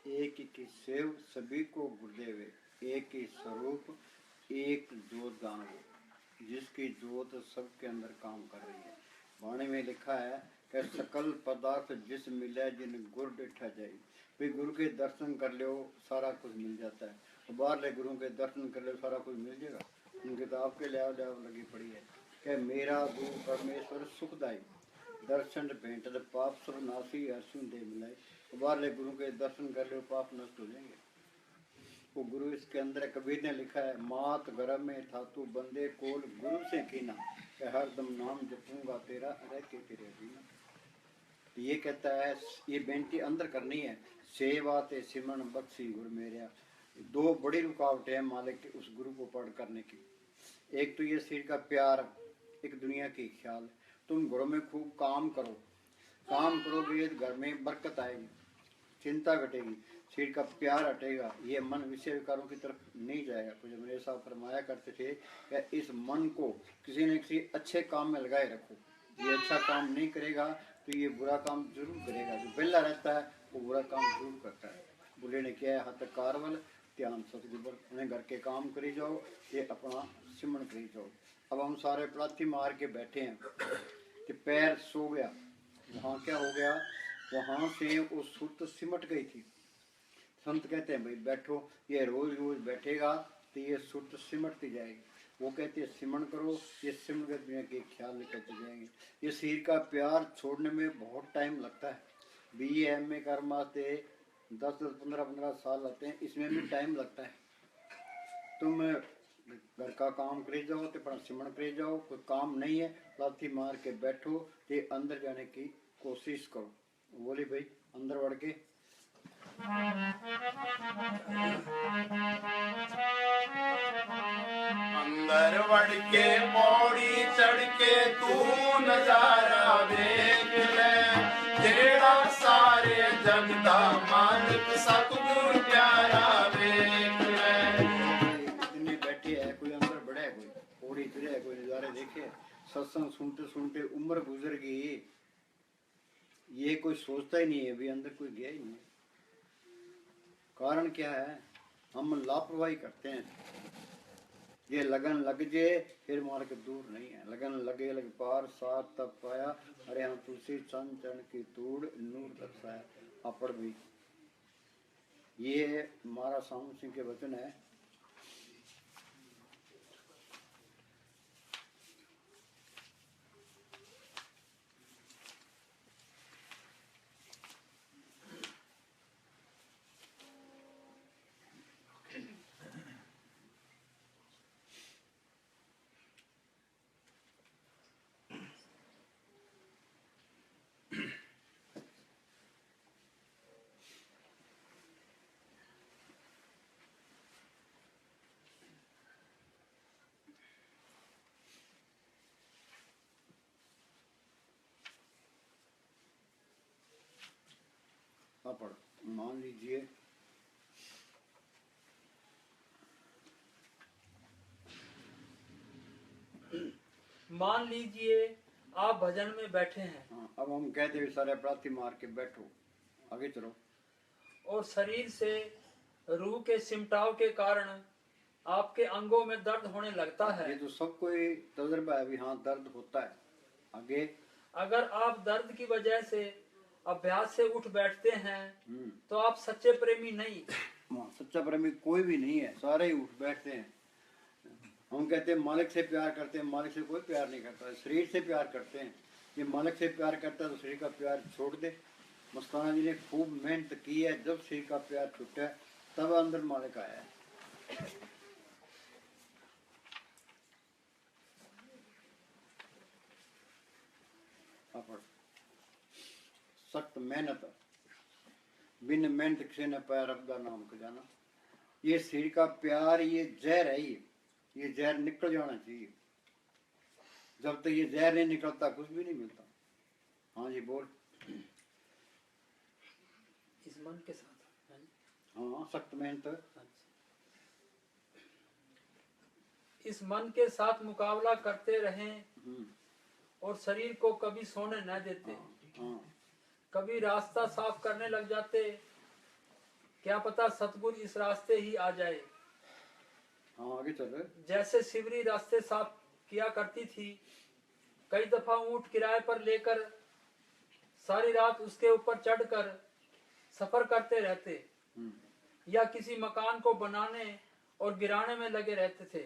एक ही सेव सभी को गुरुदेव, एक ही स्वरूप, एक ज्योत दानव, जिसकी ज्योत सबके अंदर काम कर रही है। वाणी में लिखा है कि सकल पदार्थ जिस मिले जिन गुर डिठा जाए। भाई गुरु के दर्शन कर लो सारा कुछ मिल जाता है, तो बाहर गुरु के दर्शन कर लो सारा कुछ मिल जाएगा। उनकी तो आपके लिहाज लगी पड़ी है कि मेरा गुरु परमेश्वर सुखदाई, दर्शन भेंट पाप सब नासी हर्षुन दे मिलाए। बाहर गुरु के दर्शन कर लो पाप नष्ट हो जाएंगे। वो गुरु इसके अंदर कबीर ने लिखा है, मात गर्भ में था तू बंदे कोल गुरु से कीना, कि हरदम नाम जपूंगा तेरा रह के तेरे जीना। तो ये कहता है, ये बेनती अंदर करनी है, सेवा ते सिमरन बख्शी गुरु मेरा। दो बड़ी रुकावटें हैं मालिक के उस गुरु को पढ़ करने की। एक तो ये शरीर का प्यार, एक दुनिया की ख्याल। तुम घरों में खूब काम करो, काम करोगे घर में बरकत आएगी, चिंता घटेगी, शरीर का प्यार हटेगा, ये मन विषय विकारों की तरफ नहीं जाएगा। कुछ मेरे साहब फरमाया करते थे कि इस मन को किसी न किसी अच्छे काम में लगाए रखो। ये अच्छा काम नहीं करेगा तो ये बुरा काम जरूर करेगा। जो बेला रहता है वो बुरा काम जरूर करता है। बुले ने किया है हथ कारवल ध्यान सतगुर, उन्हें घर के काम करी जाओ, ये अपना सिमरन करी जाओ। अब हम सारे पलाथी मार के बैठे हैं कि पैर सो गया, वहाँ क्या हो गया, वहाँ से वो सुरत सिमट गई थी। संत कहते हैं भाई बैठो, ये रोज रोज बैठेगा तो ये सुरत सिमटती जाएगी। वो कहते हैं सिमरन करो, ये सिमरन के दुनिया के ख्याल निकलते जाएंगे। ये शरीर का प्यार छोड़ने में बहुत टाइम लगता है। BA MA कर माते 10-15 साल लगते हैं, इसमें भी टाइम लगता है। तुम घर का काम करे जाओ तो अपना सिमरन करे जाओ, कोई काम नहीं है लाठी मार के बैठो, ये अंदर जाने की कोशिश करो। बोली भाई अंदर बढ़ के अंदर बढ़ के पौड़ी चढ़ के तू नजारा देख ले, जेड़ा सारे जग दा मालिक सतगुर प्यारा देख ले। इतनी बैठी है, कोई अंदर बढ़े, कोई पौड़ी चढ़े, कोई नजारे देखे। सत्संग सुनते सुनते उम्र गुजर गई, ये कोई सोचता ही नहीं है, भी अंदर कोई गया ही नहीं। कारण क्या है, हम लापरवाही करते हैं। ये लगन लग जाए फिर मार के दूर नहीं है। लगन लगे लग पार साथ तब पाया, अरे हम तुलसी चंद चरण की तूड़ नूर दर्शाया। अपड़ भी ये महाराज सामू सिंह के वचन है। अपड़ मान लीजिए आप भजन में बैठे हैं। हाँ, अब हम कहते हैं सारे प्रार्थी मार के बैठो, आगे चलो। और शरीर से रूह के सिमटाव के कारण आपके अंगों में दर्द होने लगता है। ये तो सबको तजुर्बा है भी, हाँ दर्द होता है। आगे अगर आप दर्द की वजह से अभ्यास से उठ बैठते हैं तो आप सच्चे प्रेमी नहीं। सच्चा प्रेमी कोई भी नहीं है, सारे ही उठ बैठते हैं। हम कहते हैं मालिक से प्यार करते हैं, मालिक से कोई प्यार नहीं करता, शरीर से प्यार करते हैं। ये मालिक से प्यार करता है तो शरीर का प्यार छोड़ दे। मस्ताना जी ने खूब मेहनत की है, जब शरीर का प्यार छूटा तब अंदर मालिक आया है। सख्त मेहनत, बिन मेहनत किसी ने पाया रब का नाम खजाना। ये शरीर का प्यार ये जहर है, ये जहर निकल जाना चाहिए। जब तक ये जहर नहीं निकलता कुछ भी नहीं मिलता। हाँ जी बोल। इस मन के साथ, हाँ सख्त मेहनत, इस मन के साथ मुकाबला करते रहें और शरीर को कभी सोने न देते। हाँ। कभी रास्ता साफ करने लग जाते क्या पता सतगुरु इस रास्ते ही आ जाए। हाँ आगे चल। जैसे शिवरी रास्ते साफ किया करती थी, कई दफा ऊंट किराए पर लेकर सारी रात उसके ऊपर चढ़कर सफर करते रहते, या किसी मकान को बनाने और गिराने में लगे रहते थे।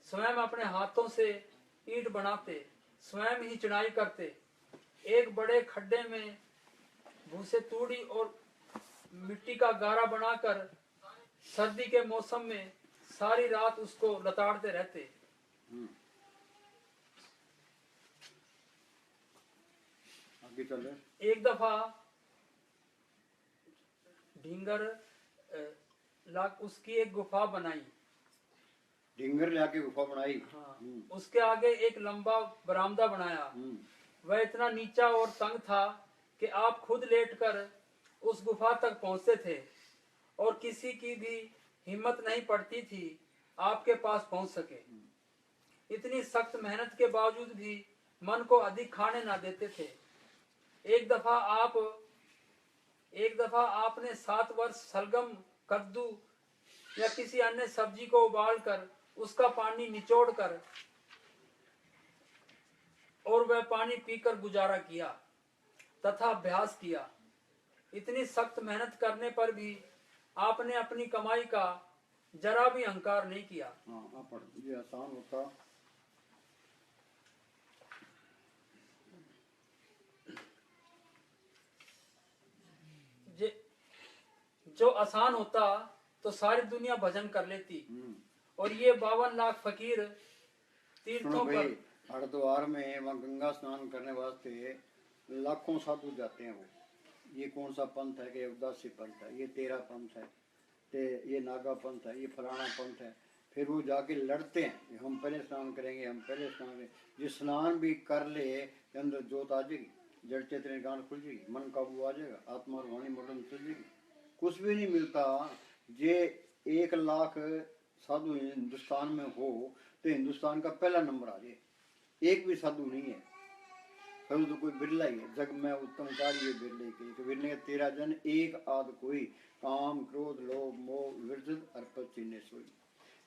स्वयं अपने हाथों से ईंट बनाते, स्वयं ही चुनाई करते। एक बड़े खड्डे में भूसे तूड़ी और मिट्टी का गारा बनाकर सर्दी के मौसम में सारी रात उसको लताड़ते रहते। आगे चल। एक दफा ढींगर लाग उसकी एक गुफा बनाई। ढींगर लाके गुफा बनाई। हाँ, उसके आगे एक लंबा बरामदा बनाया। वह इतना नीचा और तंग था कि आप खुद लेटकर उस गुफा तक पहुंचते थे और किसी की भी हिम्मत नहीं पड़ती थी आपके पास पहुंच सके। इतनी सख्त मेहनत के बावजूद भी मन को अधिक खाने ना देते थे। एक दफा आपने 7 वर्ष सलगम, कद्दू या किसी अन्य सब्जी को उबालकर उसका पानी निचोड़कर और वह पानी पीकर गुजारा किया तथा अभ्यास किया। इतनी सख्त मेहनत करने पर भी आपने अपनी कमाई का जरा भी अहंकार नहीं किया। हाँ पढ़, ये आसान होता। जो आसान होता तो सारी दुनिया भजन कर लेती और ये 52 लाख फकीर तीर्थों पर। हरिद्वार में वहाँ गंगा स्नान करने वास्ते लाखों साधु जाते हैं। वो ये कौन सा पंथ है कि उदासी पंथ है, ये तेरा पंथ है, ते ये नागा पंथ है, ये फलाना पंथ है। फिर वो जाके लड़ते हैं, हम पहले स्नान करेंगे, हम पहले स्नान करेंगे। जिस स्नान भी कर ले अंदर जोत आ जाएगी, जड़ चेतन गांठ खुल जाएगी, मन काबू आ जाएगा, आत्मा और वाणी मरण चल जाएगी। कुछ भी नहीं मिलता। जे 1 लाख साधु हिंदुस्तान में हो तो हिंदुस्तान का पहला नंबर आ जाए। एक भी साधु नहीं है, साधु तो कोई बिरला ही है। जग में उत्तम कार्य बिरले के बिरले 13 जन एक आध कोई, काम क्रोध लोभ मोह विरजत अर्पत चिन्ह सोई।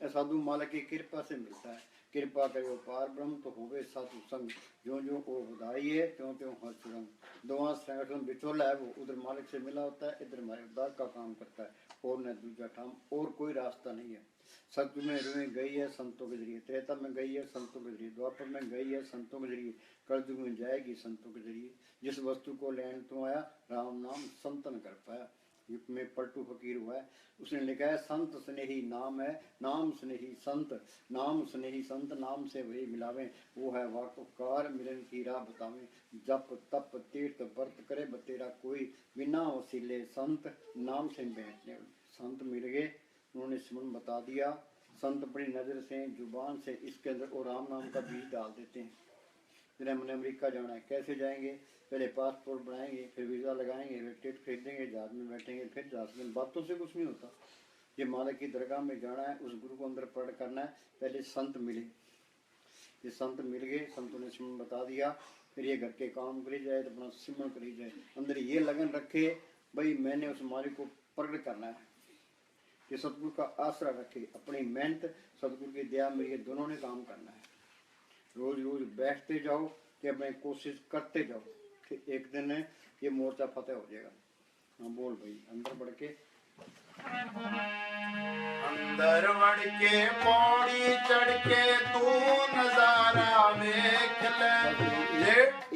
साधु मालिक की कृपा से मिलता है। कृपा करे पार ब्रह्म तो होवे साधु संग, जो जो को बधाई है त्यों त्यों हर सुरंग। दोवां संगठन बिचोला है, वो उधर मालिक से मिला होता है, इधर हमारे उद्धार का काम करता है। और न दूजा ठाम और कोई रास्ता नहीं है। सत्य में रुए गई है संतों के जरिए, त्रेता में गई है संतों के जरिए, द्वापर में गई है संतों के जरिए, कलयुग में जाएगी संतों के जरिए। जिस वस्तु को लेने तो आया राम नाम संतन कर पाया। युग में पलटू फकीर हुआ है, उसने लिखा है संत स्नेही नाम है, नाम स्नेही संत, नाम स्नेही संत, नाम से वही मिलावे। वो है वाकुकार मिलन की राह बतावे। जप तप तीर्थ व्रत करे बतेरा कोई, बिना वसीले संत नाम से बैठने। संत मिल गए, उन्होंने सिमरन बता दिया। संत बड़ी नजर से जुबान से इसके अंदर और राम नाम का बीज डाल देते हैं। फिर हमने अमेरिका जाना है, कैसे जाएंगे? पहले पासपोर्ट बनाएंगे, फिर वीज़ा लगाएंगे, फिर टिकट खरीदेंगे, जहाज में बैठेंगे, फिर जहाज में। बातों से कुछ नहीं होता। ये मालिक की दरगाह में जाना है, उस गुरु को अंदर पढ़ करना है। पहले संत मिले, ये संत मिल गए, संतों ने सिमरन बता दिया। फिर ये घर के काम करी जाए तो अपना सिमरन करी जाए। अंदर ये लगन रखे भाई मैंने उस मालिक को प्रकट करना है। ये सतगुरु का आसरा रखे, अपनी मेहनत सतगुरु की दया में ये दोनों ने काम करना है। रोज रोज बैठते जाओ कि अपनी कोशिश करते जाओ, फिर एक दिन ये मोर्चा फतेह हो जाएगा। हाँ बोल भाई, अंदर बढ़ के अंदर बढ़ के पौड़ी चढ़ के तू नजारा देख ले।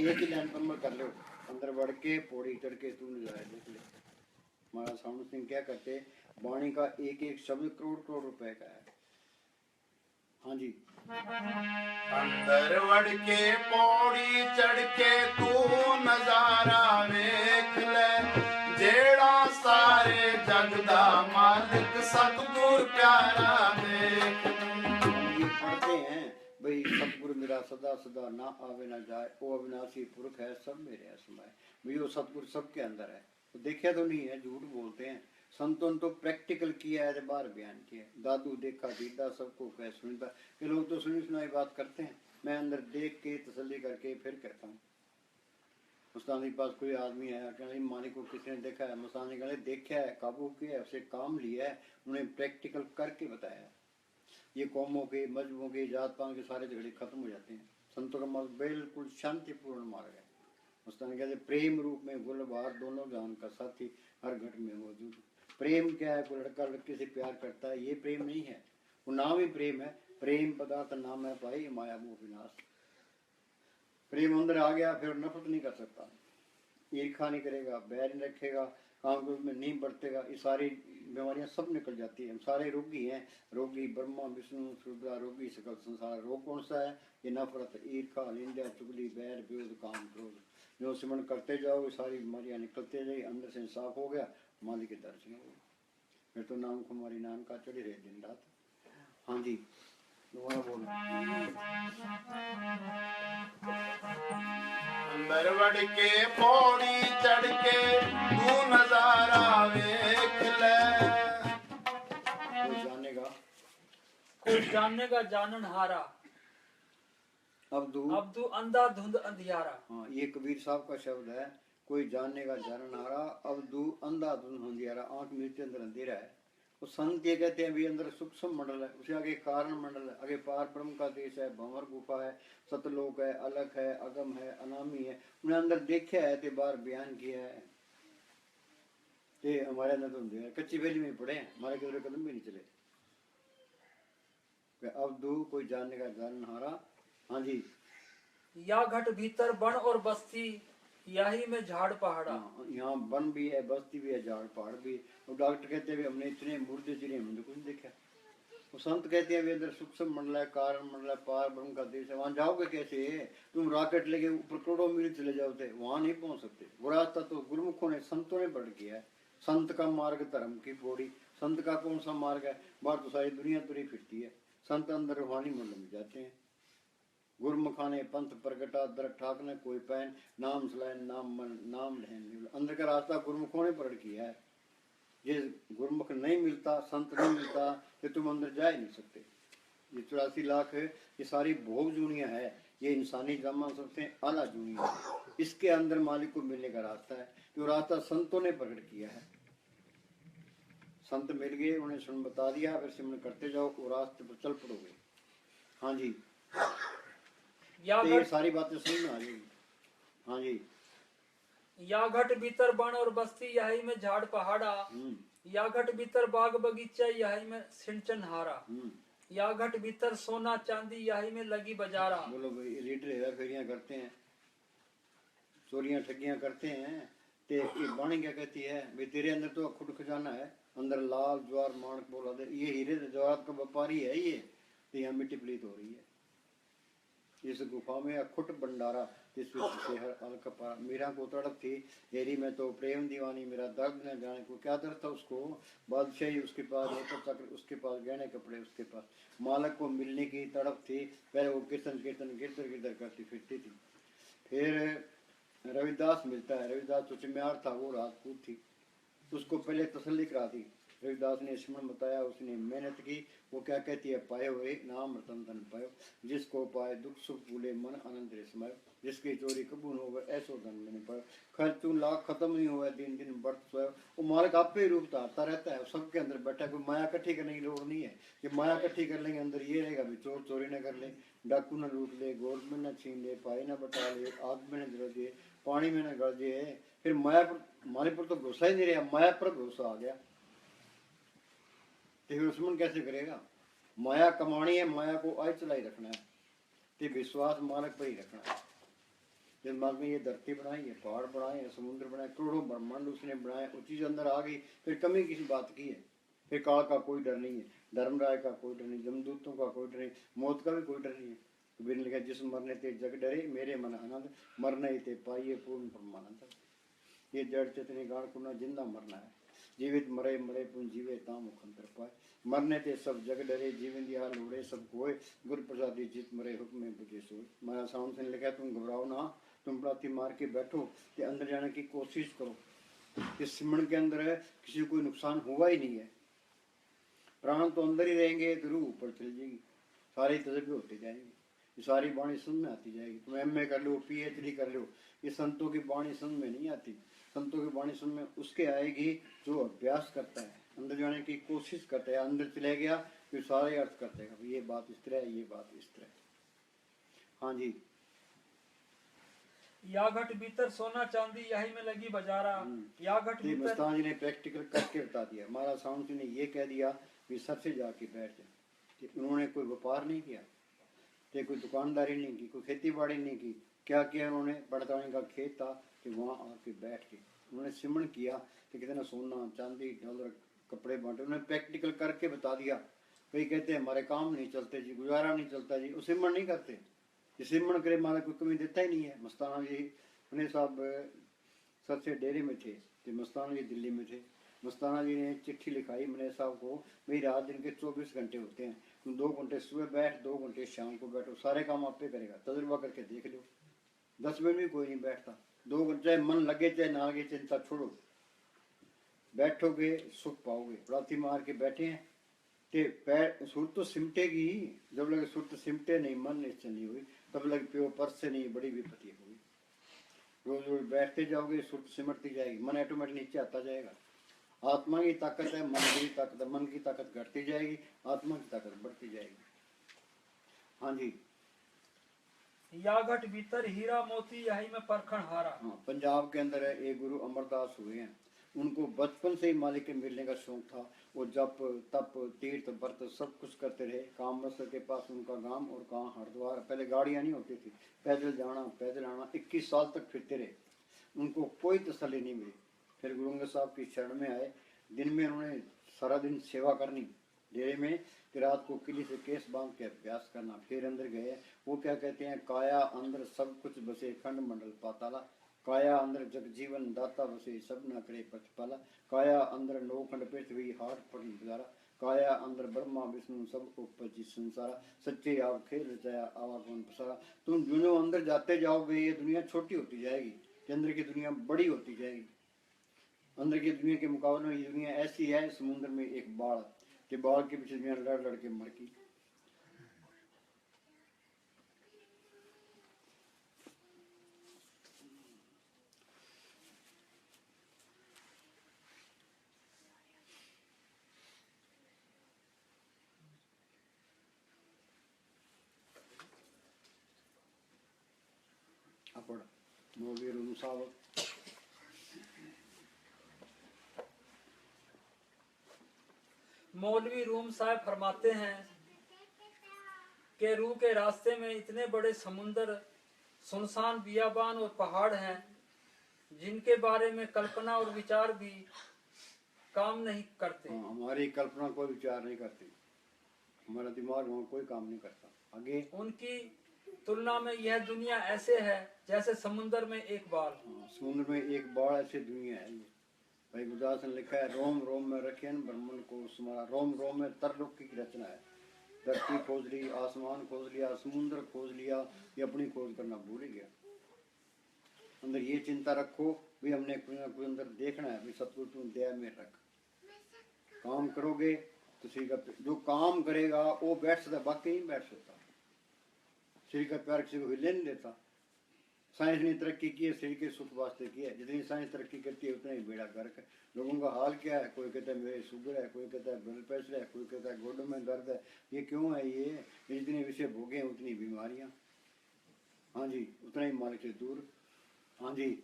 एक ही लाइन पर मैं कर लो, अंदर बढ़ के पौड़ी चढ़ के तू नजारा देख ले। महाराज साउंड सिंह क्या करते, वाणी का एक एक शब्द करोड़ करोड़ रुपए का है। हाँ जी। अंदर बढ़ के पौड़ी चढ़ के तू नजारा देख ले, जेड़ा सारे जग दा मालिक सतगुर प्यारा देख ले। ये पढ़ते हैं भाई सतगुरु मेरा सदा सदा ना आवे ना जाए, वो अविनाशी पुरख है सब मेरे समाए। भाई वो सतगुरु सबके अंदर है, तो देखा तो नहीं है, झूठ बोलते हैं। संतों ने तो प्रैक्टिकल किया है, बाहर बयान किया। दादू देखा दीदा सबको कह सुनता, कि लोग तो सुनी सुनाई बात करते हैं। मैं अंदर देख के तसल्ली करके फिर कहता हूँ। मुस्तानी के पास कोई आदमी आया, कहना मालिक को किसी ने देखा है? मुस्तानी कहने देखा है, काबू किया है, उसे काम लिया है, उन्हें प्रैक्टिकल करके बताया। ये कौमों के, मजहबों के, जात पात के सारे झगड़े खत्म हो जाते हैं। संतों का मार्ग बिल्कुल शांतिपूर्ण मार्ग है। मुस्तानी कहते प्रेम रूप में गुलबार दोनों जान का साथी हर घट में मौजूद। प्रेम क्या है? कोई लड़का लड़के से प्यार करता है, ये प्रेम नहीं है, वो नाम ही प्रेम है। प्रेम पदार्थ नाम है पाई, माया मोह विनाश। प्रेम अंदर आ गया फिर नफरत नहीं कर सकता, ईर्खा नहीं करेगा, बैर नहीं रखेगा, काम क्रोध में नहीं बरतेगा। ये सारी बीमारियां सब निकल जाती हैं। हम सारे रोगी हैं, रोगी ब्रह्मा विष्णु शुद्रा, रोगी सकल संसार। रोग कौन सा है? ये नफरत, ईर्खा, निंदा, चुगली, बैर, विरोध, काम क्रोध। जो सिमरण करते जाओ सारी बीमारियां निकलते जाए, अंदर से साफ हो गया, मालिक के दर्शन हो गए, फिर तो नाम कुमारी नाम का चढ़ी रहे दिन रात। हाँ जी, दोबारा बोलो। अंदर वड़ के पौड़ी चढ़ के तू नजारा वेख ले। कोई जानेगा, कोई जानेगा जानन हारा, अब्दू अब्दू अंधा धुंध अंधियारा। हाँ, ये कबीर साहब का शब्द है। कोई जानेगा जाननारा, अब्दू अंधा धुंध अंधियारा। आंख मिलते अंदर अंधेरा है। तो संत ये कहते हैं भी अंदर सूक्ष्म मंडल है, उसे आगे कारण मंडल है, आगे पार ब्रह्म का देश है, भंवर गुफा है, सतलोक है, अलख है, अगम है, अनामी है। उन्हें अंदर देखा है ते बार बयान किया है। ते हमारे अंदर तो अंधेरा, कच्ची बेली में पड़े हैं, हमारे किधर कदम भी नहीं चले। अब्दू कोई जानने का जानहारा। हाँ जी, या घट भीतर बन और बस्ती, यही में झाड़ पहाड़ा। यहाँ वन भी है, बस्ती भी है, झाड़ पहाड़ भी। और डॉक्टर कहते हैं हमने इतने मुर्दे चिड़े हमने कुछ नहीं देखा। वो संत कहते हैं अंदर सूक्ष्म मंडल है, कारण मंडल है, पार ब्रह्म का देश है। वहां जाओगे कैसे? तुम रॉकेट लेके ऊपर करोड़ों मील चले जाओ थे, वहां नहीं पहुंच सकते। वो रास्ता तो गुरुमुखों ने, संतों ने बढ़ किया है। संत का मार्ग धर्म की पौड़ी। संत का कौन सा मार्ग है? बाहर तो सारी दुनिया तुरी फिरती है, संत अंदर रूहानी मंडल में जाते हैं। गुरमुखाने पंथ प्रगटा दर ठाकने कोई पैन, नाम सलाइन नाम मन नाम लहन। अंदर का रास्ता गुरमुखों ने प्रकट किया है। ये गुरमुख नहीं मिलता, संत नहीं मिलता, तो तुम अंदर जा ही नहीं सकते। ये 84 लाख ये सारी भोग जूनियां है, ये इंसानी जमा सकते हैं आला जूनिया है। इसके अंदर मालिक को मिलने का रास्ता है, जो रास्ता संतों ने प्रकट किया है। संत मिल गए, उन्हें सुन बता दिया, फिर सिमरन करते जाओ, वो रास्ते पर चल पड़ोगे। हाँ जी, तो ये सारी बातें समझ में आ जाएगी। हाँ जी, या घट भीतर बन और बस्ती, यही में झाड़ पहाड़ा। या घट भीतर बाग बगीचा, यही में सिंचन हारा। या घट भीतर सोना चांदी, यही में लगी बाजारा। बोलो भाई, लीडर हेरा फेरियां करते हैं, चोरियां ठगियां करते हैं, ते ये बाणी क्या कहती है? भाई तेरे अंदर तो अखुट खजाना है, अंदर लाल ज्वार माणक बोला दे, ये हीरे जवाहरात का व्यापारी है ये। तो यहाँ मिट्टी प्लीत हो रही है इस गुफा में, अखुट भंडारा जिस अलकपारा। मीरा को तड़प थी, हेरी में तो प्रेम दीवानी, मेरा दर्द न जाने को। क्या दर्द था उसको? बादशाही उसके पास, चक्र उसके पास, गहने कपड़े उसके पास, मालक को मिलने की तड़प थी। पहले वो कीर्तन कीर्तन गिरधर गिरधर करती फिरती थी। फिर रविदास मिलता है, रविदास तो चिम्यार था, वो राजपूत थी, उसको पहले तसल्ली करा दी। रविदास ने स्मरण बताया, उसने मेहनत की। वो क्या कहती है? पाए हुए नाम रतन धन पायो, जिसको पाए दुख सुख भूले मन आनंद रे समायो, जिसकी चोरी कबूल हो गए ऐसो धन मैंने पायो, खर्च लाख खत्म नहीं हुआ दिन दिन बढ़त सोया। वो मालिक आप ही रूप धारता रहता है, सबके अंदर बैठा। कोई माया इकट्ठी करने की लोड़ नहीं है। कि माया इकट्ठी कर लेंगे अंदर ये रहेगा भी चोर चोरी न कर ले, डाकू न लूट ले, गोद में न छीन ले, पाई न बटा ले, आग में न जल दे, पानी में न गल दे। फिर माया पर, मालिक पर तो भरोसा ही नहीं रहा, माया पर भरोसा आ गया। तो दुश्मन कैसे करेगा? माया कमानी है, माया को आय चलाई रखना है, तो विश्वास मालिक पर ही रखना है। जब मालिक ने ये धरती बनाई है, पहाड़ बनाए हैं, समुद्र बनाए, करोड़ों ब्रह्मांड उसने बनाए, वो चीज अंदर आ गई, फिर कमी किसी बात की है? फिर काल का कोई डर नहीं है, धर्मराय का कोई डर नहीं, जमदूतों का कोई डर नहीं, मौत का भी कोई डर नहीं है। कबीर ने लिखा, जिस मरने ते जग डरे, मेरे मन आनंद, मरने ते पाइए पूर्ण परमानंद। ये जड़ चेतने गाड़ को ना जिंदा मरना है, जीवित मरे मरे पुन जीवे ताम मुखंतर पाए। मरने ते सब जग डरे, जीवन दिया लोड़े सब कोय, गुरु प्रसादी जीत मरे हुक्म में बुझे सोए। महाराज साउंड से लिखा, तुम घबराओ ना, तुम प्राती मार के बैठो, ते अंदर जाने की कोशिश करो। इस सिमरन के अंदर है, किसी को कोई नुकसान हुआ ही नहीं है। प्राण तो अंदर ही रहेंगे, तो रूह ऊपर चल जाएगी, सारे तजर्बे होते जाएंगे। ये सारी वाणी समझ में आती जाएगी। तुम एमए कर लो, पीएचडी कर लो, ये संतों की वाणी समझ में नहीं आती। संतों की वाणी समझ में उसके आएगी जो अभ्यास करता है, अंदर जाने की कोशिश करता है, अंदर चले गया फिर सारे अर्थ कर देगा, ये बात इस तरह है, ये बात इस तरह है। हाँ जी। या घट भीतर सोना चांदी यही में लगी बजारा। या घट ये भीतर मस्तान जी ने प्रैक्टिकल करके बता दिया। महाराज साउंड जी ने ये कह दिया कि सबसे जाके बैठ जाए, कि उन्होंने कोई व्यापार नहीं किया, कि कोई दुकानदारी नहीं की, कोई खेती बाड़ी नहीं की। क्या किया उन्होंने? बड़तानी का खेत था कि वहाँ आके बैठ के उन्होंने सिमरन किया कि कितना सोना चांदी डॉलर कपड़े बांटे। उन्होंने प्रैक्टिकल करके बता दिया। कई कहते हैं हमारे काम नहीं चलते जी, गुजारा नहीं चलता जी, वो सिमरन नहीं करते। ये सिमरन करे मारा कोई कमी देता ही नहीं है। मस्ताना जी अपने साहब सबसे डेरे में थे, तो मस्ताना जी दिल्ली में थे। मस्ताना जी ने चिट्ठी लिखाई मने साहब को, भाई रात दिन के 24 घंटे होते हैं, तुम 2 घंटे सुबह बैठ, 2 घंटे शाम को बैठो, सारे काम आप पे करेगा, तजुर्बा करके देख लो। 10 मिनट भी कोई नहीं बैठता। 2 घंटे मन लगे चाहे ना लगे, चिंता छोड़ो, बैठोगे सुख पाओगे। राती मार के बैठे हैं कि पैर सुर तो सिमटेगी, जब लगे सुर तो सिमटे नहीं, मन निश्चय नहीं हुई, तब लगे प्यो पर्स से नहीं, बड़ी विपत्ति होगी। रोज रोज बैठते जाओगे, सुर सिमटती जाएगी, मन ऑटोमेटिक नीचे आता जाएगा। आत्मा की ताकत है, मन की ताकत है, मन की ताकत घटती जाएगी, आत्मा की ताकत बढ़ती जाएगी। हाँ जी। या घट भीतर हीरा मोती यही में परखण हारा। हाँ, पंजाब के अंदर है एक गुरु अमरदास हुए हैं, उनको बचपन से ही मालिक के मिलने का शौक था। वो जप तप तीर्थ व्रत सब कुछ करते रहे। कामवस्त्र के पास उनका गांव और कहाँ हरिद्वार, पहले गाड़ियाँ नहीं होती थी, पैदल जाना पैदल आना, 21 साल तक फिरते रहे, उनको कोई तसल्ली नहीं मिली। फिर गुरुंग साहब की शरण में आए। दिन में उन्होंने सारा दिन सेवा करनी डेरे में, कि रात को किले से केस बांध के अभ्यास करना। फिर अंदर गए, वो क्या कहते हैं, काया अंदर सब कुछ बसे खंड मंडल पाताला, काया अंदर जग जीवन दाता बसे सब न करे प्रतिपाला, काया अंदर नौखंड पृथ्वी हाट पर गुजारा, काया अंदर ब्रह्मा विष्णु सब उपजी संसारा, सच्चे आप खेल रचाया आवागमन पसारा। तुम जो अंदर जाते जाओगे ये दुनिया छोटी होती जाएगी, अंदर की दुनिया बड़ी होती जाएगी। अंदर की दुनिया के मुकाबले में ये दुनिया ऐसी है समुद्र में एक बाढ़, कि बाढ़ के पीछे दुनिया लड़ लड़ के मर गई। अपड़ मौलवी रूम साहब मौलवी रूम साहब फरमाते हैं कि रूह के रास्ते में इतने बड़े समुंदर, सुनसान बियाबान और पहाड़ हैं जिनके बारे में कल्पना और विचार भी काम नहीं करते। हाँ, हमारी कल्पना कोई विचार नहीं करती, हमारा दिमाग वहाँ कोई काम नहीं करता। आगे उनकी तुलना में यह दुनिया ऐसे है जैसे समुंदर में एक बाल। हाँ, समुद्र में एक बाढ़ ऐसी दुनिया है ये। भाई गुरदास ने लिखा है, रोम रोम में रखे ब्रह्मन को सुमारा। रोम रोम में तरलोक की रचना है। धरती खोज ली, आसमान खोज लिया, समुद्र खोज लिया, ये अपनी खोज करना भूल ही गया। अंदर ये चिंता रखो भी हमने कुछ ना कुछ अंदर देखना है, भी सतगुरु तुम दया में रख। काम करोगे तो शरीर का, जो काम करेगा वो बैठ सकता, बाकी नहीं बैठ सकता। शरीर का प्यार किसी को हिले नहीं देता। साइंस ने तरक्की की है, शरीर के सुख वास्ते की है। जितनी साइंस तरक्की करती है उतना ही बेड़ा गर्क है। लोगों का हाल क्या है, कोई कहता है मेरे शुगर है, कोई कहता है ब्लड प्रेशर है, कोई कहता है घोटों में दर्द है। ये क्यों है? ये जितने विषय भोगे हैं उतनी बीमारियां। हाँ जी, उतना ही मालिक से दूर। हाँ जी,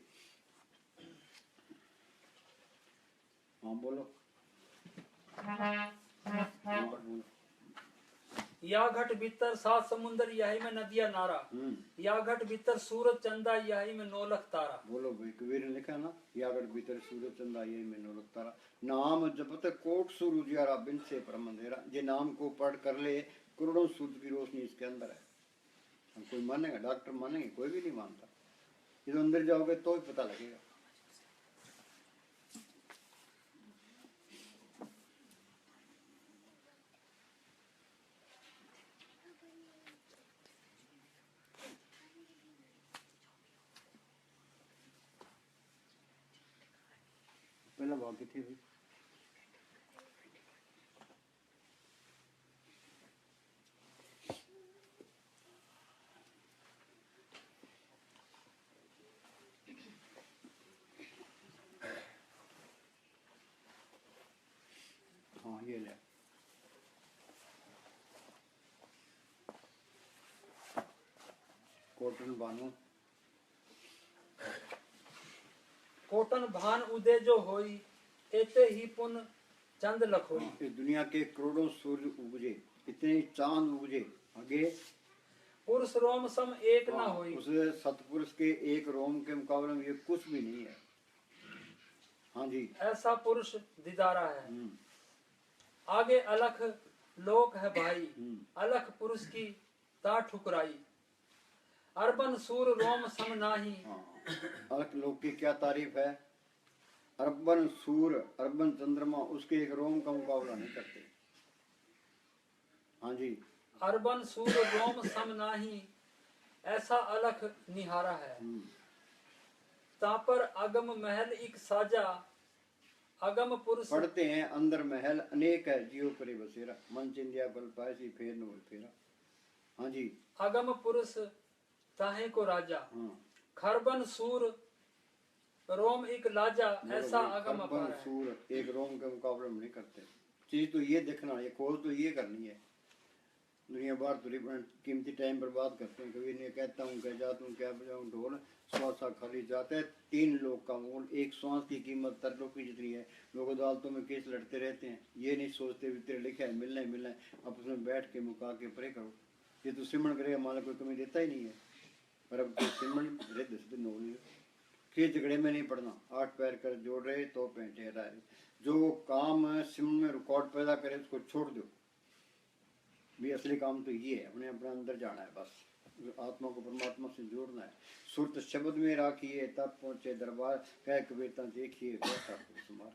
हाँ बोलो, हाँ बोलो। या घट भीतर 7 समुंदर यही में नदिया नारा। या घट भीतर सूरज चंदा यही में नौलख तारा। बोलो भाई, कबीर ने लिखा ना, या घट भीतर सूरज चंदा यही में नौलख तारा। नाम जपत कोट सूरज उजियारा, बिन से परम अंधेरा। ये नाम को पढ़ कर ले, करोड़ों सूरज की रोशनी इसके अंदर है। हम कोई मानेगा? डॉक्टर मानेंगे? कोई भी नहीं मानता। ये तो अंदर जाओगे तो ही पता लगेगा। पहला भाग कितनी हुई? ये ले कोटन बानो कोटन भान उदय जो होई एते ही पुन चंद लखोई। इस दुनिया के करोड़ों सूर्य उगजे, इतने चांद उगजे, आगे पुरुष रोम सम एक न होई। उस सतपुरुष के एक रोम के मुकाबले में ये कुछ भी नहीं है। हाँ जी। ऐसा पुरुष दीदारा है। हम्म, आगे अलख लोक है भाई, हम्म। अलख पुरुष की ता ठुकराई। अर्बन सूर रोम सम नाही। हाँ, अलग लोग की क्या तारीफ है। अर्बन सूर, अर्बन चंद्रमा उसके एक रोम का मुकाबला नहीं करते। हाँ जी। अर्बन सूर रोम सम नाही, ऐसा अलख निहारा है। तापर अगम महल एक साजा, अगम पुरुष पढ़ते हैं अंदर महल अनेक है, जियो करे बसेरा, मन चिंदिया बल पायसी फेर न होए फेरा। हाँ जी। अगम पुरुष ताहे को राजा। हाँ। खरबन सूर रोम एक लाजा, ऐसा अगम अर्बन अपार है। सूर एक रोम के मुकाबले में नहीं करते। चीज तो ये देखना, ये खोज तो ये करनी है। दुनिया बार तुरी कीमती टाइम बर्बाद करते हैं। कभी नहीं कहता हूँ, कह जाता हूँ, क्या बजाऊँ ढोल, श्वासा खाली जाता है। 3 लोग का मोल, एक श्वास की कीमत तरलों की जितनी है। लोग अदालतों में केस लड़ते रहते हैं, ये नहीं सोचते भी तेरे लिखा है मिलना ही मिलना है, अब उसमें बैठ के मुका के परे करो। ये तो सिमरण करेगा, मान कोई कमी देता ही नहीं है। पर अब तो सिमरण के झगड़े में नहीं पड़ना, 8 पैर कर जोड़ रहे तो पैंटे हटा रहे। जो काम सिमरण में रिकॉर्ड पैदा करे उसको छोड़ दो। भी असली काम तो ये है, अपने अपना अंदर जाना है, बस आत्मा को परमात्मा से जोड़ना है। सुरत शब्द में राखिए तब पहुंचे दरबार, कह कविता देखिए सुमार।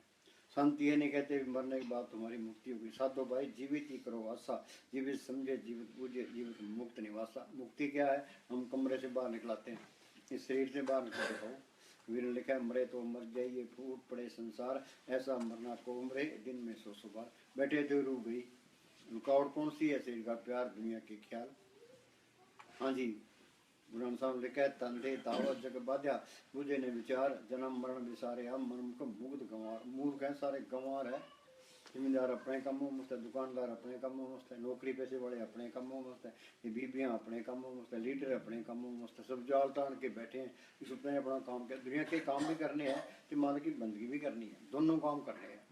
संत ये नहीं कहते मरने के बाद तुम्हारी मुक्ति होगी। साधो भाई जीवित ही करो आशा, जीवित समझे जीवित पूजे जीवित मुक्त निवासा। मुक्ति क्या है, हम कमरे से बाहर निकलाते हैं, इस शरीर से बाहर निकलते हो। वीर ने लिखा है मरे तो मर जाइए फूट पड़े संसार, ऐसा मरना को मरे दिन में 100 बार। बैठे थे रू गई, रुकावट कौन सी है, शरीर का प्यार दुनिया के ख्याल। हाँ जी। गुरु साहब लिखा है तंधे तावत जग बाध्या, बुझे ने विचार, जन्म मरण विसारे हम मन को मुग्ध गंवार। मूर्ख है सारे गंवार है। जिम्मेदार अपने कामों में मस्त है, दुकानदार अपने कामों में मस्त है, नौकरी पैसे वाले अपने कामों में मस्त है, ये बीबियाँ अपने कामों में मस्त है, लीडर अपने कामों में मस्त है। सब जाल तान के बैठे हैं, इस अपने अपना काम किया। दुनिया के काम भी करने हैं तो मालिक की बंदगी भी करनी है, दोनों काम करने हैं।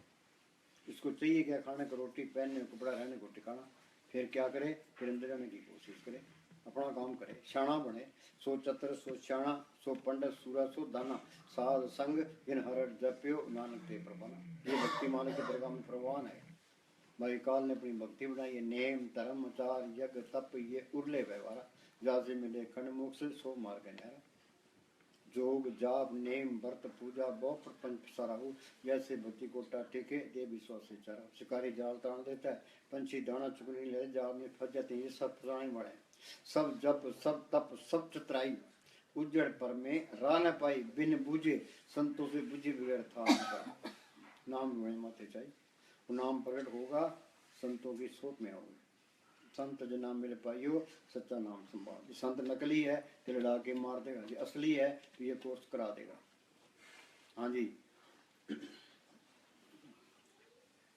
इसको चाहिए क्या, खाने को रोटी, पहनने को कपड़ा, रहने को ठिकाना। फिर क्या करे, फिर अंदर जाने की कोशिश करे, अपना काम करे, शाना बने। सो चतर सो शाना, सो पंडित सूरा सो दाना, साध संग इन हर जप्यो नानक ते प्रवाना। ये भक्ति मालिक के दरगाह में प्रवान है। भाई काल ने अपनी भक्ति बनाई है, नेम धर्म आचार यज्ञ तप ये उर्ले व्यवहारा, जासे मिले खंड मोक्ष सो मार्ग न्यारा। जोग जाप नेम व्रत पूजा बहु प्रपंच सराहु, जैसे भक्ति को टेके दे विश्वास से चारा। शिकारी जाल तान देता है, पंछी दाना चुगनी ले जाल में फंस जाते हैं। ये सब फसाने वाले हैं। सब जप सब तप सब चतराई, उज्जड़ पर में राह न पाई, बिन बूझे संतों से बुझे बगैर था नाम माते चाहिए। वो नाम प्रकट होगा, संतों की सोच में होगी। संत जो नाम मिल पाइयो, सच्चा नाम संभाल। संत नकली है तो लड़ा के मार देगा, जो असली है तो ये कोर्स करा देगा। हाँ जी।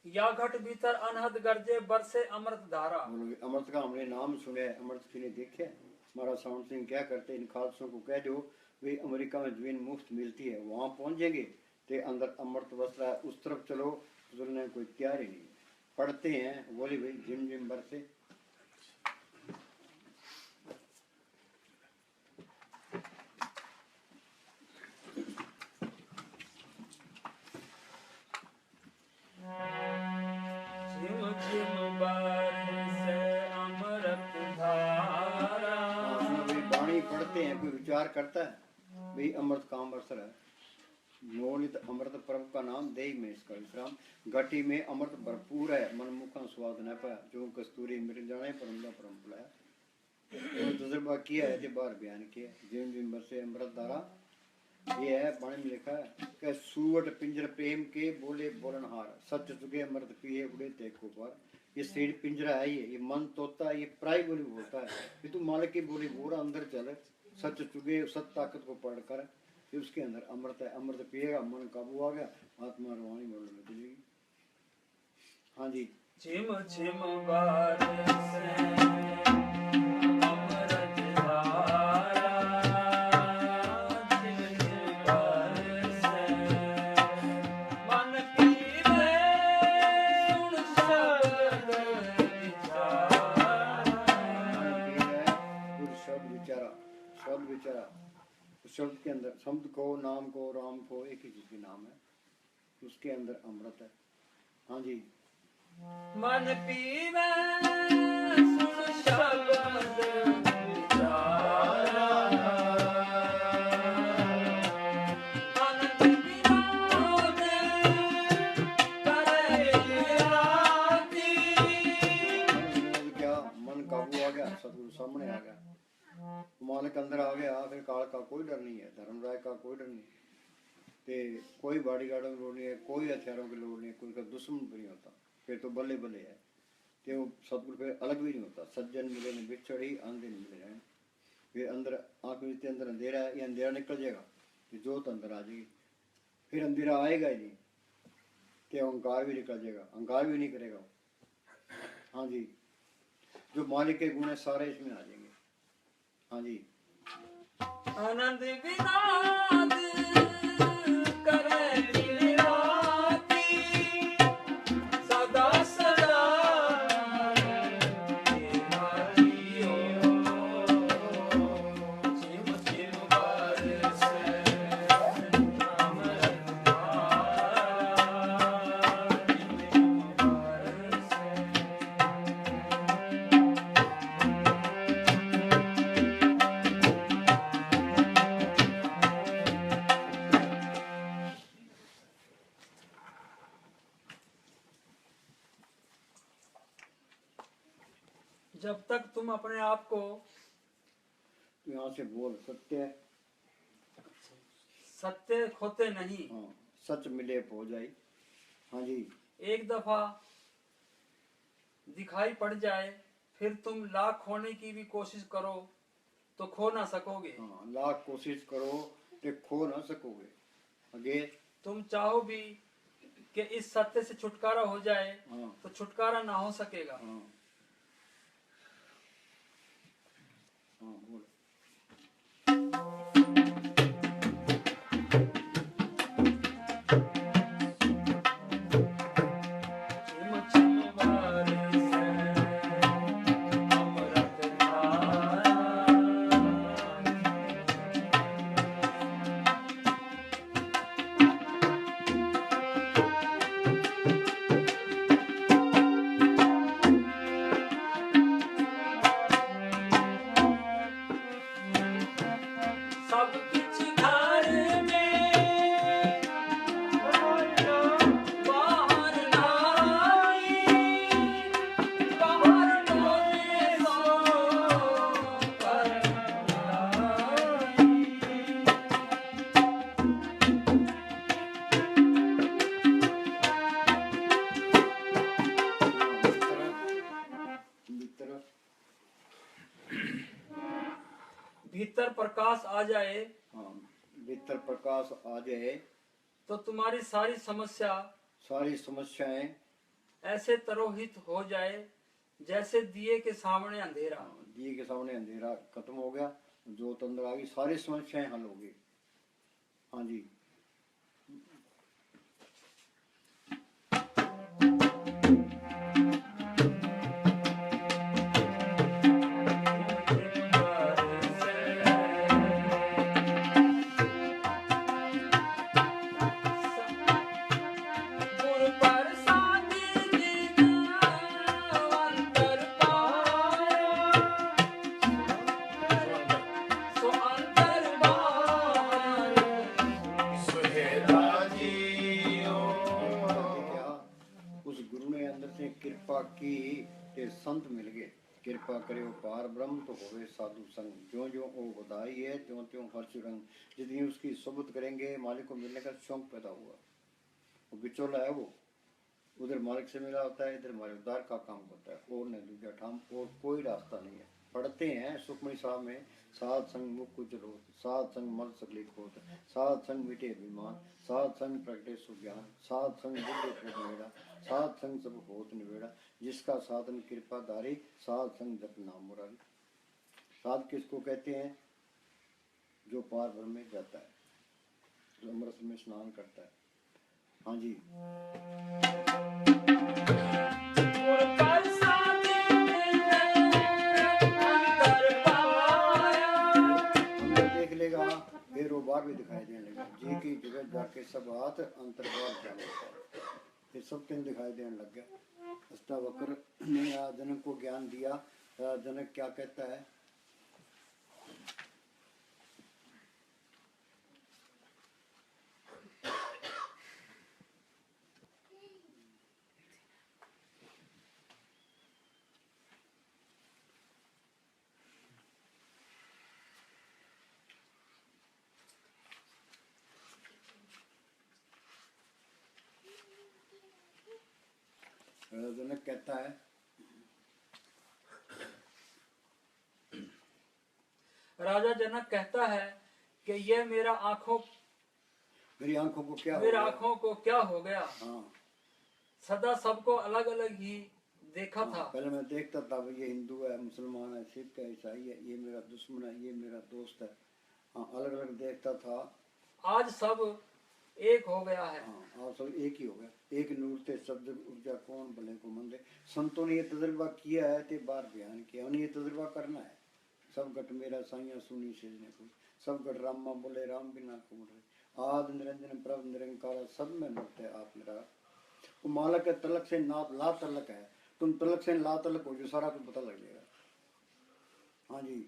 या घट भीतर अनहद गर्जे बरसे अमृत धारा। अमृत का हमने नाम सुने, अमृत किने देखे। महाराज साउंड सिंह क्या करते, इन खालसों को कह दो वे अमेरिका में जमीन मुफ्त मिलती है, वहाँ पहुँचेंगे तो अंदर अमृत बसरा है, उस तरफ चलो तो कोई तैयार ही नहीं। पढ़ते हैं बोली भाई जिम जिम बरसे। पढ़ते हैं, कोई विचार करता है भाई अमृत काम बरस रहा है। मोनित अमृत परम का नाम दे में इसका विश्राम, घटी में अमृत भरपूर है, मनमुखा स्वाद न पाया, जो कस्तूरी मिल जाने पर उनका परम बुलाया। तो तजुर्बा किया है, बार बयान किया। जिम जिम बरसे अमृत धारा, ये है पानी में लिखा है कि सूवट पिंजर प्रेम के बोले बोलनहार, सच चुके अमृत पिए उड़े तेको पार। ये शरीर पिंजरा है, ये मन तोता है, ये प्राय बोली बोलता है कि तू मालिक की बोली बोल अंदर चल, सच चुके सत ताकत को पढ़कर, फिर उसके अंदर अमृत है। अमृत पिएगा, मन काबू आ गया, आत्मा रवानी बोलने लगेगी। हाँ हाँ जी। झिम झिम बारिशें अमृत धारा, झिम झिम बारिशें मन पीवे सुन शब्द विचारा। कुछ शब्द विचारा, शब्द विचारा। शब्द के अंदर शब्द को, नाम को, राम को एक ही चीज के नाम है, उसके अंदर अमृत है। हाँ जी। मन पीवे सुन शब्द विचारा, आनंद विनोद करे राती। क्या मन काबू आ गया, सतगुरु सामने आ गया, मालिक अंदर आ गया, फिर काल का कोई डर नहीं है, धर्मराय का कोई डर नहीं, ते कोई बॉडीगार्डों की लोड़ नहीं है, कोई हथियारों की लोड़ नहीं है, कोई का दुश्मन भी नहीं होता, फिर तो बल्ले बल्ले है। ते वो सतगुरु फिर अलग भी नहीं होता, सज्जन मिले ने बिछड़ी, अंधे नहीं मिले हैं। फिर अंदर आँख में अंदर अंधेरा है, ये अंधेरा निकल जाएगा, ये जोत अंदर आ जाएगी, फिर अंधेरा आएगा ही नहीं, ते अहंकार भी निकल जाएगा, अहंकार भी नहीं करेगा। हाँ जी, जो मालिक के गुण है सारे इसमें आ जाएंगे। हाँ जी। आनंद विनोद करे दिन राती, सदा सदा तेरा जियो। झिम झिम बारिशें अमृत धारा, झिम झिम बारिशें। जब तक तुम अपने आप को यहाँ से बोल सत्य है, सत्य खोते नहीं, हाँ, सच मिले हो जाए। हाँ जी। एक दफा दिखाई पड़ जाए, फिर तुम लाख खोने की भी कोशिश करो तो खो ना सकोगे। हाँ, लाख कोशिश करो तो खो ना सकोगे। आगे तुम चाहो भी कि इस सत्य से छुटकारा हो जाए, हाँ, तो छुटकारा ना हो सकेगा। हाँ, हाँ, बोल। झिम झिम बारिशें अमृत धारा, सब कुछ घर में बाहर लाई, बाहर डोले सो कर लाई। भीतर भीतर प्रकाश आ जाए हाँ, भीतर प्रकाश आ जाए तो तुम्हारी सारी समस्या सारी समस्याएं ऐसे तरोहित हो जाए जैसे दिए के सामने अंधेरा। दिए के सामने अंधेरा खत्म हो गया, जोत अंदर आ गई, सारी समस्याएं हल हो गई। हाँ जी। गुरु प्रसाद जिना अंतर पाया, सो अंतर बाहर सुहेला जियो। क्या उस गुरु ने अंदर से कृपा की ते संत मिल गए, कृपा करो पार ब्रह्म तो होवे साधु संग, ज्यों ज्यों वो बधाई है त्यों त्यों हर्ष रंग। जितनी उसकी सोबत करेंगे मालिक को मिलने का शौक पैदा हुआ। वो बिचौला है, वो उधर मालिक से मिला होता है, इधर मालिकदार का काम करता है, और नहीं दूजा ठाम और कोई रास्ता नहीं है। पढ़ते हैं सुखमणि साहब में, साध संग मुख कुछ रोध, साध संग मल सकली खोत, साध संग मिटे अभिमान, साध संग प्रगटे सुज्ञान, साध संग बुद्धि प्रगमेड़ा, साध संग सब होत निवेड़ा, जिसका साधन कृपा धारी, साध संग जप नाम मुरारी। साध किसको कहते हैं? जो पार भ्रम में जाता है, जो अमृत में स्नान करता है। हाँ जी, देख लेगा फिर वो बाहर भी दिखाई देने लगा। जी की जगह जाके सब हाथ अंतर्बार जाने लगा, फिर सब दिन दिखाई देने लग गया। अष्टावक्र ने जनक को ज्ञान दिया। जनक क्या कहता है? जनक कहता है, राजा जनक कहता है कि यह मेरी आंखों को क्या मेरी आंखों को क्या हो गया। हाँ, सदा सबको अलग अलग ही देखा था। पहले मैं देखता था भाई ये हिंदू है, मुसलमान है, सिख है, ईसाई है, ये मेरा दुश्मन है, ये मेरा दोस्त है। हाँ, अलग अलग देखता था। आज सब एक हो गया है। हाँ, आप सब एक ही हो गया। एक नूर ते शब्द ऊर्जा कौन भले को मंदे। संतों ने ये तजुर्बा किया है ते बार बयान किया, उन्हें ये तजुर्बा करना है। सब गट मेरा साइया सुनी सेजने को, सब गट रामा बोले राम बिना को रहे, आद निरंजन प्रभ निरंकार सब में मरते आप मेरा। वो मालक है तलक से ना ला तलक है, तुम तलक से ला तलक हो जो सारा कुछ पता लग जाएगा। हाँ जी,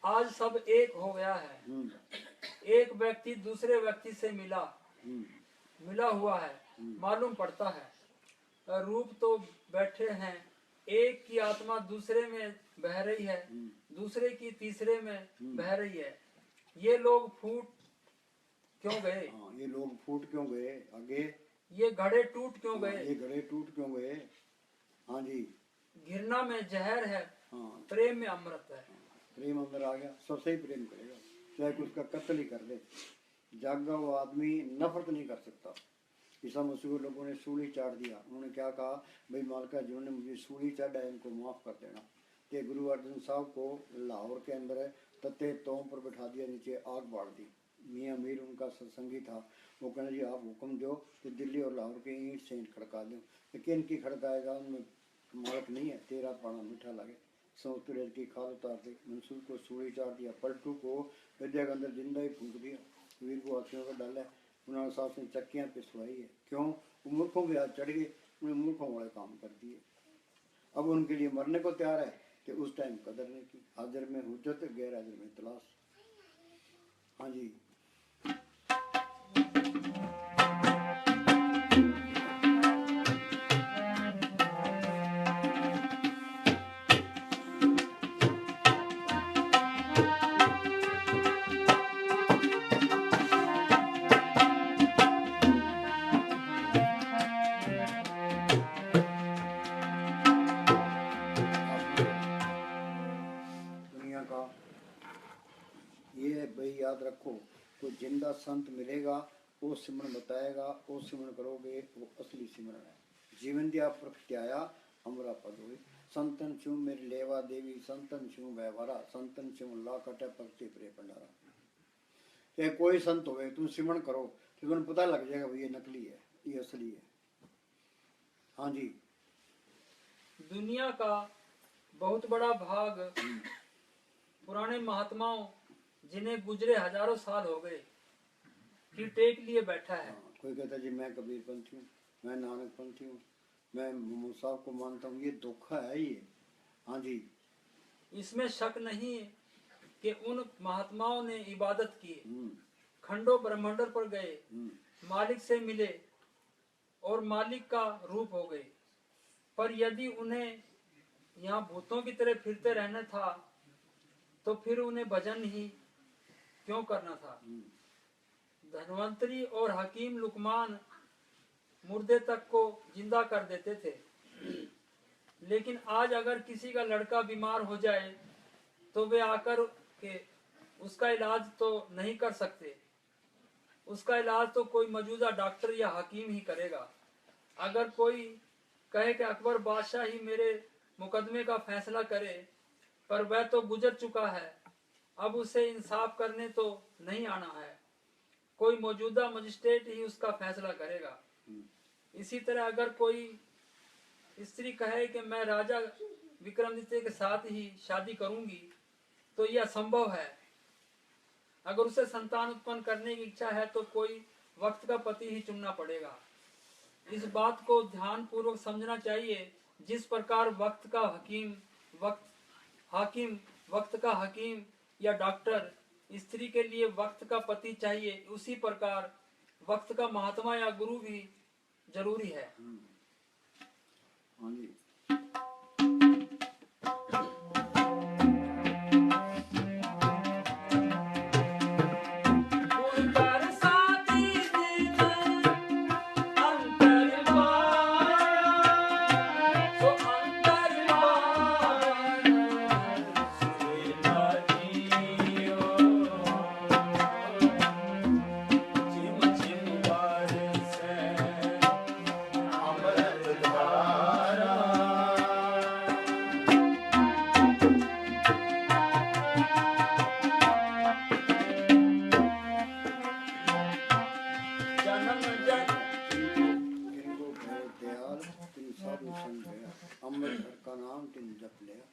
आज सब एक हो गया है। एक व्यक्ति दूसरे व्यक्ति से मिला हुआ है, मालूम पड़ता है। रूप तो बैठे हैं, एक की आत्मा दूसरे में बह रही है, दूसरे की तीसरे में बह रही है। ये लोग फूट क्यों गए? ये लोग फूट क्यों गए? आगे ये घड़े टूट क्यों गए? ये घड़े टूट क्यों गए? हाँ जी, घृणा में जहर है, हाँ, प्रेम में अमृत है। प्रेम अंदर आ गया, सबसे ही प्रेम करेगा, चाहे उसका कत्ल ही कर दे। जागा वो आदमी नफरत नहीं कर सकता। ईसा मसीह को लोगों ने सूली चाट दिया। उन्होंने क्या कहा? भाई मालका जिन्होंने मुझे सूली चाटा है इनको माफ कर देना। कि गुरु अर्जन साहब को लाहौर के अंदर तत्ते तोम पर बैठा दिया, नीचे आग बाढ़ दी। मियाँ मीर उनका सत्संगी था, वो कहना जी आप हुक्म दो कि दिल्ली और लाहौर के ईंट से ईंट खड़का दो, लेकिन की खड़काएगा उनमें मालक नहीं है, तेरा पाना मीठा लगे। समुद्र की खाल उतार दी, मंसूर को सूली चाट दिया, पलटू को विद्या के अंदर जिंदा ही फूंक दिया, वीर को हाथियों का डाला। उन्होंने साहब ने चक्कियाँ पिसवाई है। क्यों? वो मूर्खों के हाथ चढ़ गए, उन्हें मूर्खों वाले काम कर दिए। अब उनके लिए मरने को तैयार है कि उस टाइम कदर नहीं की। हाजिर में हुज्जत, गैर हाजिर में तलाश। हाँ जी, याद रखो, कोई जिंदा संत मिलेगा, वो सिमरन बताएगा, वो सिमरन करोगे, वो असली सिमरन है। जीवन दिया प्रगट्याया हमरा पद हुई, संतन छू मेरी लेवा देवी, संतन छू व्यवहारा, संतन छू ला कटे भक्ति प्रिय भंडारा। चाहे कोई संत होवे, तुम सिमरन करो तो तुम्हें पता लग जाएगा भाई ये नकली है, ये असली है। हाँ जी, दुनिया का बहुत बड़ा भाग पुराने महात्माओं जिन्हें गुजरे हजारों साल हो गए की टेक लिए बैठा है। कोई कहता जी मैं कबीर पंथी हूँ, मैं नानक पंथी हूँ, मैं मोहम्मद साहब को मानता हूँ, ये धोखा है ये। हाँ जी, इसमें शक नहीं कि उन महात्माओं ने इबादत की, खंडों ब्रह्मांडों पर गए, मालिक से मिले और मालिक का रूप हो गए। पर यदि उन्हें यहाँ भूतों की तरह फिरते रहना था तो फिर उन्हें भजन ही क्यों करना था? धनवंतरी और हकीम लुकमान मुर्दे तक को जिंदा कर देते थे, लेकिन आज अगर किसी का लड़का बीमार हो जाए तो वे आकर के उसका इलाज तो नहीं कर सकते। उसका इलाज तो कोई मौजूदा डॉक्टर या हकीम ही करेगा। अगर कोई कहे कि अकबर बादशाह ही मेरे मुकदमे का फैसला करे, पर वह तो गुजर चुका है, अब उसे इंसाफ करने तो नहीं आना है, कोई मौजूदा मजिस्ट्रेट ही उसका फैसला करेगा। इसी तरह अगर कोई स्त्री कहे कि मैं राजा विक्रमादित्य के साथ ही शादी करूंगी तो यह असंभव है। अगर उसे संतान उत्पन्न करने की इच्छा है तो कोई वक्त का पति ही चुनना पड़ेगा। इस बात को ध्यान पूर्वक समझना चाहिए। जिस प्रकार वक्त का हकीम या डॉक्टर स्त्री के लिए वक्त का पति चाहिए, उसी प्रकार वक्त का महात्मा या गुरु भी जरूरी है। हाँ जी। अमृत का नाम तिन जप लिया,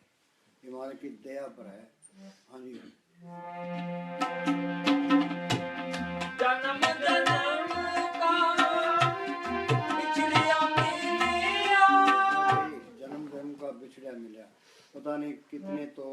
हिमालय की दया पर है। हाँ जी। जन्म जन्म का बिछड़िया मिलिया, जन्म जन्म का बिछड़िया मिला। पता नहीं कितने तो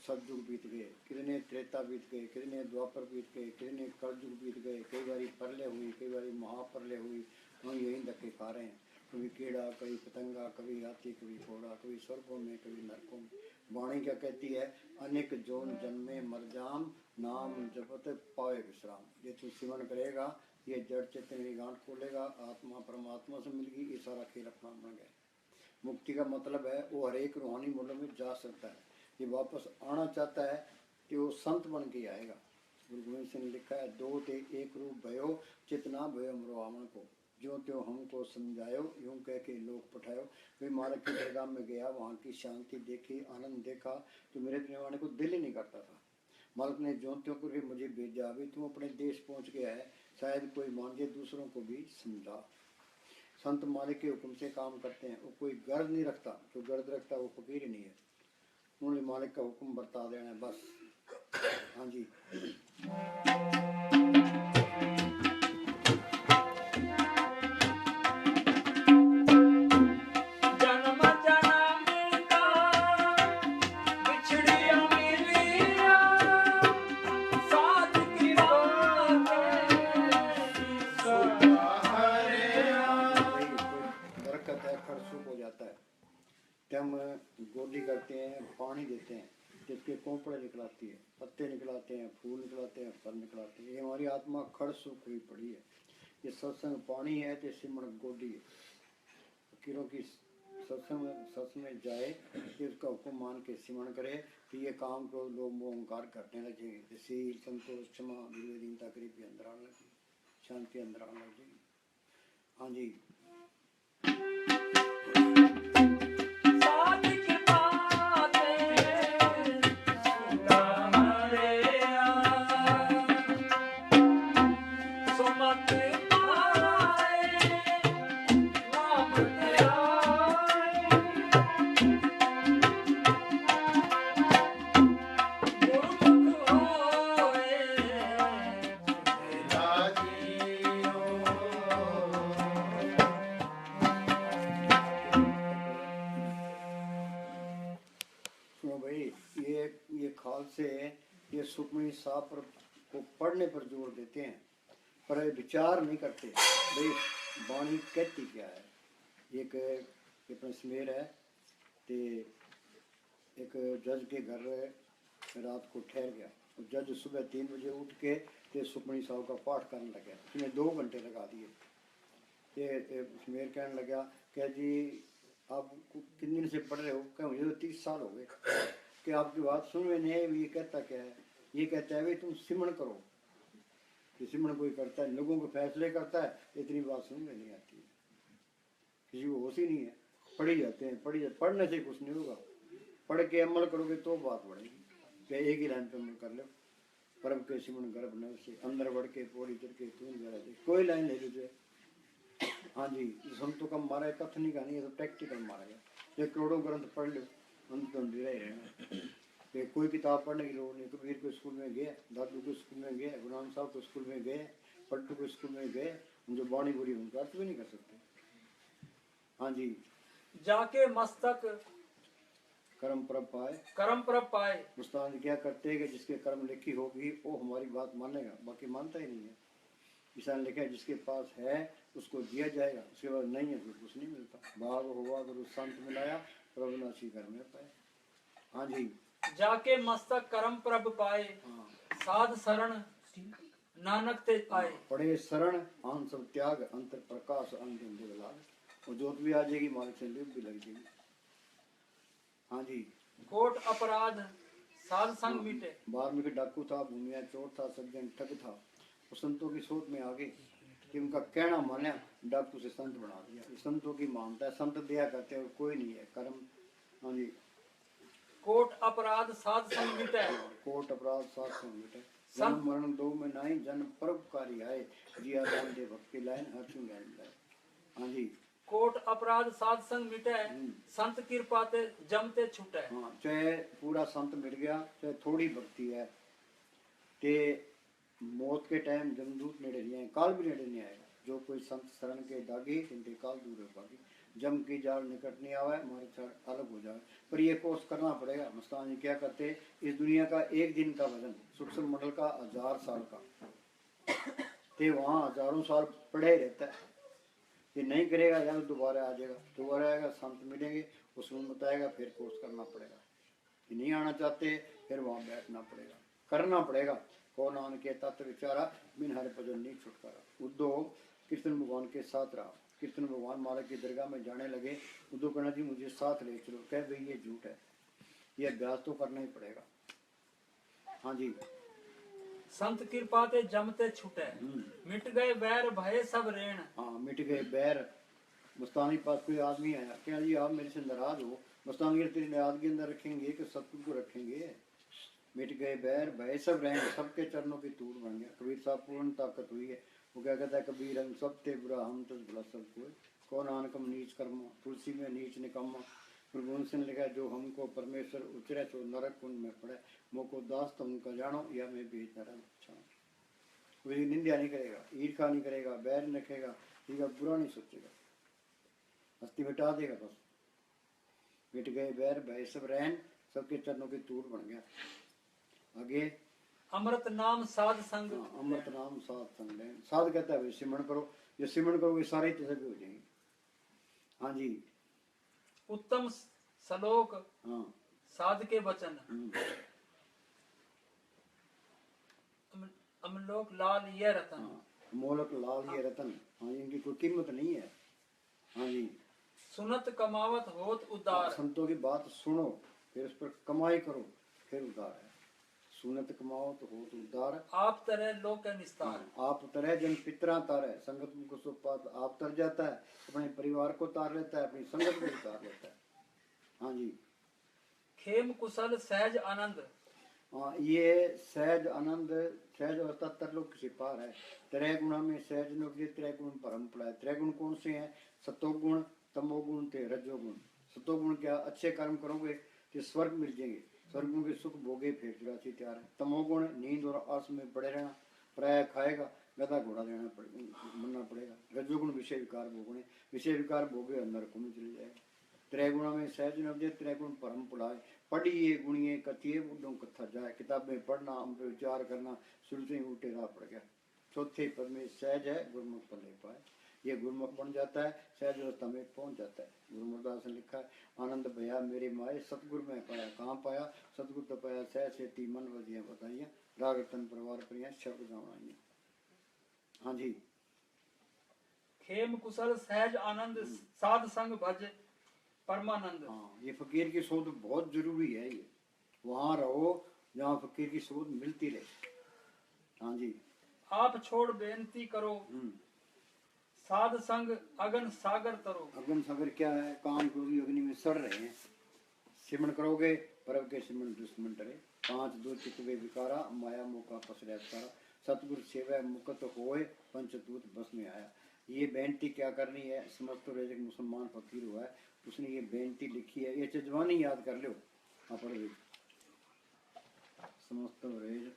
सतयुग बीत गए, कितने त्रेता बीत गए, कितने द्वापर बीत गए, कितने कलयुग बीत गए। कई बारी परले हुई, कई बारी महापरले हुई। हम यही धक्के खा रहे हैं। कभी कीड़ा, कभी पतंगा, कभी हाथी, कभी घोड़ा, कभी स्वर्गों में, कभी नरकों में। वाणी क्या कहती है? अनेक जोन जन्मे मर जाम, नाम जपत पाए विश्राम। ये तू सिमरन करेगा, ये जड़ चेतन की गांठ खोलेगा, आत्मा परमात्मा से मिलेगी। ये सारा खेल अपना बन गया। मुक्ति का मतलब है वो हर एक रूहानी मूल्यों में जा सकता है। ये वापस आना चाहता है कि वो संत बन के आएगा। गुरु गोविंद सिंह ने लिखा है, दो ते एक रूप भयो, चितना भयो मरो आमन को, जो त्यों हमको समझायो, यूं कह के लोग पठायो। वे मालिक की दरगाह में गया, वहाँ की शांति देखी, आनंद देखा, तो मेरे रहने को दिल ही नहीं करता था। मालिक ने जो त्यों करके मुझे भेजा, अभी तुम अपने देश पहुँच गया है, शायद कोई मान जाए, दूसरों को भी समझा। संत मालिक के हुक्म से काम करते हैं। वो कोई गर्ज नहीं रखता, जो गर्ज रखता है वो फकीर ही नहीं है। उन्होंने मालिक का हुक्म बरता देना है बस। हाँ जी। हम गोडी करते हैं, पानी देते हैं, जिसके कोंपड़े निकलाती है, पत्ते निकलाते हैं, फूल निकलाते हैं, फल निकलाते हैं। ये हमारी आत्मा खड़ सूख हुई पड़ी है। ये सत्संग पानी है, तो सिमरन गोडी है। फकीरों की सत्संग में जाए कि उसका हुक्म मान के सिमरन करे, तो ये काम को लोग ओंकार करने लगे। जैसे संतोष, क्षमा, दीनता, गरीबी अंदर आने लगी, शांति अंदर आने लगी। हाँ जी। ये सुखमनी साहब को पढ़ने पर जोर देते हैं, पर विचार नहीं करते भाई वाणी कहती क्या है। एक अपना स्मेर है, ते एक जज के घर रात को ठहर गया। तो जज सुबह 3 बजे उठ के ते सुखमनी साहब का पाठ करने लगा। उसने 2 घंटे लगा दिए। ये स्मेर कहने लगा, कह जी आप कितने दिन से पढ़ रहे हो? क्या मुझे तो 30 साल हो गए कि आपकी बात सुन में नहीं है। ये कहता क्या है? ये कहता है भाई तुम सिमरण करो। कि सिमरण कोई करता है, लोगों को फैसले करता है, इतनी बात सुन में नहीं आती है, किसी को होश ही नहीं है। पढ़ी जाते हैं, पढ़ने से कुछ नहीं होगा। पढ़ के अमल करोगे तो बात बढ़ेगी। क्या एक ही लाइन पे अमल कर लो, परम के सिमरण गर्भ न से अंदर बढ़ के पौड़ी चढ़ के तू जरा दे, कोई लाइन ले लीजिए। हाँ जी, संतों का मारा है कथनी का नहीं है, तो प्रैक्टिकल मारा है। ये करोड़ों ग्रंथ पढ़ लो, अंत तो अंधेरा ही रहना। ये कोई किताब पढ़ने की लोड़ नहीं। कबीर को स्कूल में गए, दादू को स्कूल में गए, गुरु नानक साहब को स्कूल में गए, पट्टू को स्कूल में गए, जो बाणी बुरी उनका अर्थ भी नहीं कर सकते। हाँ जी, जाके मस्तक कर्म परब पाए। कर्म प्रभ पाए। मुस्तान क्या करते हैं कि जिसके कर्म लिखी होगी वो हमारी बात मानेगा, बाकी मानता ही नहीं है। किसान लिखा है जिसके पास है उसको दिया जाएगा, उसके बाद नहीं है तो कुछ नहीं मिलता। भाग हुआ गुरु संत मिलाया, प्रभुनाशी घर में पाए। हाँ जी, जाके मस्तक कर्म प्रभ पाए, हाँ, साध शरण नानक ते आए। पढ़े शरण आन सब त्याग, अंतर प्रकाश अंतिम दिवलाग। वो जोत भी आ जाएगी, मालिक से लिप भी लग जाएगी। हाँ जी, कोट अपराध साध संग मिटे। वाल्मीकि डाकू था, भूमिया चोर था, सज्जन ठग था। वो संतों की सोच में आ गए कि उनका कहना माना, डाकू से संत बना दिया। ये संतों की मानता है, संत दिया करते हैं और कोई नहीं है कर्म। हाँ जी, कोट अपराध साध संग मिटे। कोट अपराध सात सौ मिटे, जन्म मरण दो में नाई, जन्म परोपकारी आए, जिया दान दे भक्ति लाइन हर चुन लाए। हाँ जी, कोट अपराध साध संग मिटे, संत कृपा ते जमते छूटे। हाँ, चाहे पूरा संत मिट गया, चाहे थोड़ी भक्ति है, ते मौत के टाइम जमदूत नेड़े नहीं आए, काल भी नेड़े नहीं आएगा। जो कोई संत शरण के दागी, इनके काल दूर होगी। जम की जाल निकट नहीं आवे, हमारे छड़ अलग हो जाए। पर ये कोर्स करना पड़ेगा। मुस्तान जी क्या करते, इस दुनिया का एक दिन का वजन सूक्ष्म मंडल का 1000 साल का, ते वहाँ हजारों साल पड़े रहता है। ये नहीं करेगा या तो दोबारा आ जाएगा, दोबारा आएगा, संत मिलेंगे, उसमें बताएगा, फिर कोर्स करना पड़ेगा। ये नहीं आना चाहते, फिर वहाँ बैठना पड़ेगा, करना पड़ेगा। कौन आन के तत्व विचारा, बिन हर भजन नहीं छुटकारा। उद्धव कृष्ण भगवान के साथ रहा। कृष्ण भगवान मालिक की दरगाह में जाने लगे, उद्धव कहना जी मुझे साथ ले चलो। कह भाई ये झूठ है, ये अभ्यास तो करना ही पड़ेगा। हाँ जी, संत कृपा ते जमते छूटे, मिट गए बैर भय सब रेण। हाँ, मिट गए बैर। मुस्तानी पास कोई आदमी आया, क्या जी आप मेरे से नाराज हो? मुस्तानी तेरी नाराजगी अंदर रखेंगे कि सतगुरु को रखेंगे? मिट गए बैर भय सब रहें, सबके चरणों की तूड़ बन गया। कबीर साहब पूर्ण ताकत हुई है। वो क्या कहता है, कबीर हम सब ते बुरा, हम तो बुरा सब कोई। कौन नानकम नीच कर्म, तुलसी में नीच निकम्मा। गुरु गोविंद सिंह लिखा, जो हमको परमेश्वर उचरे तो नरक कुंड में पड़े। मोको दास तो उनका जानो, या मैं बेच नरक अच्छा। कोई निंदा नहीं करेगा, ईर्षा नहीं करेगा, बैर नहीं रखेगा, ठीक है, बुरा नहीं सोचेगा, हस्ती मिटा देगा बस। मिट गए बैर भय सब रहन, सबके चरणों की तूड़ बन गया। आगे अमृत नाम साध संग। अमृत नाम साध संग लें। साध कहता है भाई सिमरण करो, जो सिमरण करोगे सारे तजर्बे हो जाएंगे। हाँ जी, उत्तम श्लोक हाँ, साध के वचन। अमलोक लाल ये रतन। हाँ, मोलक लाल ये रतन। हाँ, इनकी कोई कीमत नहीं है। हाँ जी, सुनत कमावत होत उदार। संतों की बात सुनो, फिर उस पर कमाई करो, फिर उदार है। सुनत कमाओ तो हो तो उदार। आप तरह लोक के निस्तार। आप तरह जन पितरा तारे, संगत को सुपात आप तर जाता है, अपने परिवार को तार लेता है, अपनी संगत को तार लेता है। हाँ जी, खेम कुशल सहज आनंद। हाँ, ये सहज आनंद, सहज अवस्था तरलोक से पार है। त्रय गुणा में सहज नोक, त्रय गुण परम पड़ा है। त्रय गुण कौन से हैं? सतोगुण, तमोगुण ते रजोगुण। सतोगुण क्या, अच्छे कर्म करोगे तो स्वर्ग मिल जाएंगे, स्वर्गों के सुख भोगे फिर चुरासी तैयार है। तमोगुण नींद और आस में पड़े रहना, प्राय खाएगा, गधा घोड़ा देना बनना पड़ेगा। रजोगुण विषय विकार भोगने, विषय विकार भोगे नरक में चले जाएगा। त्रैगुणों में सहज नवजे, त्रैगुण परम पुलाए। पढ़िए गुणिए कथिए, बुढ़ों कथा जाए। किताबें पढ़ना, उन पर विचार करना, शुरू से ही उल्टे राह पड़ गया। चौथे पद में सहज है, गुरुमुख पर ले पाए। ये गुरुमुख बन जाता है, सहज अवस्था में पहुंच जाता है। गुरु मुरदास ने लिखा है, आनंद भया मेरे माए, सतगुरु में पाया। कहाँ पाया? सतगुरु तो पाया सहज सेती मन वजिया बताइया, राग रतन परिवार प्रिया शब्द गावनाइया। हाँ जी, खेम कुशल सहज आनंद साध संग भज, परमानंद। हाँ, ये फकीर की सोच बहुत जरूरी है। ये वहाँ रहो जहाँ फकीर की सोच मिलती रहे। हाँ जी। आप छोड़ बेनती करो, साध संग अगन सागर तरो। अगन सागर क्या है? काम क्रोधी अग्नि में सड़ रहे हैं। सिमरण करोगे परब के सिमरण दुश्मन डरे। 5 दूर चितवे विकारा, माया मोका पसरे सारा। सतगुरु सेवा मुकत होए, पंचदूत बस में आया। ये बेनती क्या करनी है? समस्त रेज मुसलमान फकीर हुआ है, उसने ये बेनती लिखी है। ये जजवानी याद कर लो। हाँ पढ़ लो। समस्त रेज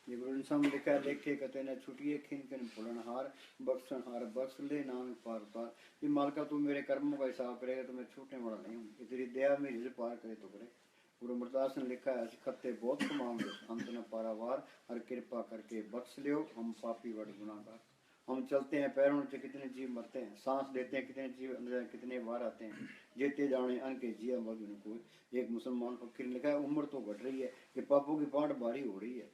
ये गुरु साहब लिखा है, लेखे कते न छुटिए खिन खिन फुलनहार, बख्शन हार बख्श ले नाम पार पार। ये मालका तू मेरे कर्मों का हिसाब करेगा तो मैं छूटने वाला नहीं हूँ। तेरी दया मेरी से पार करे तो करे। गुरु अमरदास ने लिखा है, खत्ते बहुत कमाओगे अंत न पारावार, हर कृपा करके बख्श लियो हम पापी बड़ गुनाहगार। हम चलते हैं पैरों से कितने जीव मरते हैं, सांस लेते हैं कितने जीव अंदर कितने बार आते हैं, जेते जाने अन के जिया मधुन को। एक मुसलमान फकीर ने लिखा है, उम्र तो घट रही है, ये पापों की बाढ़ भारी हो रही है।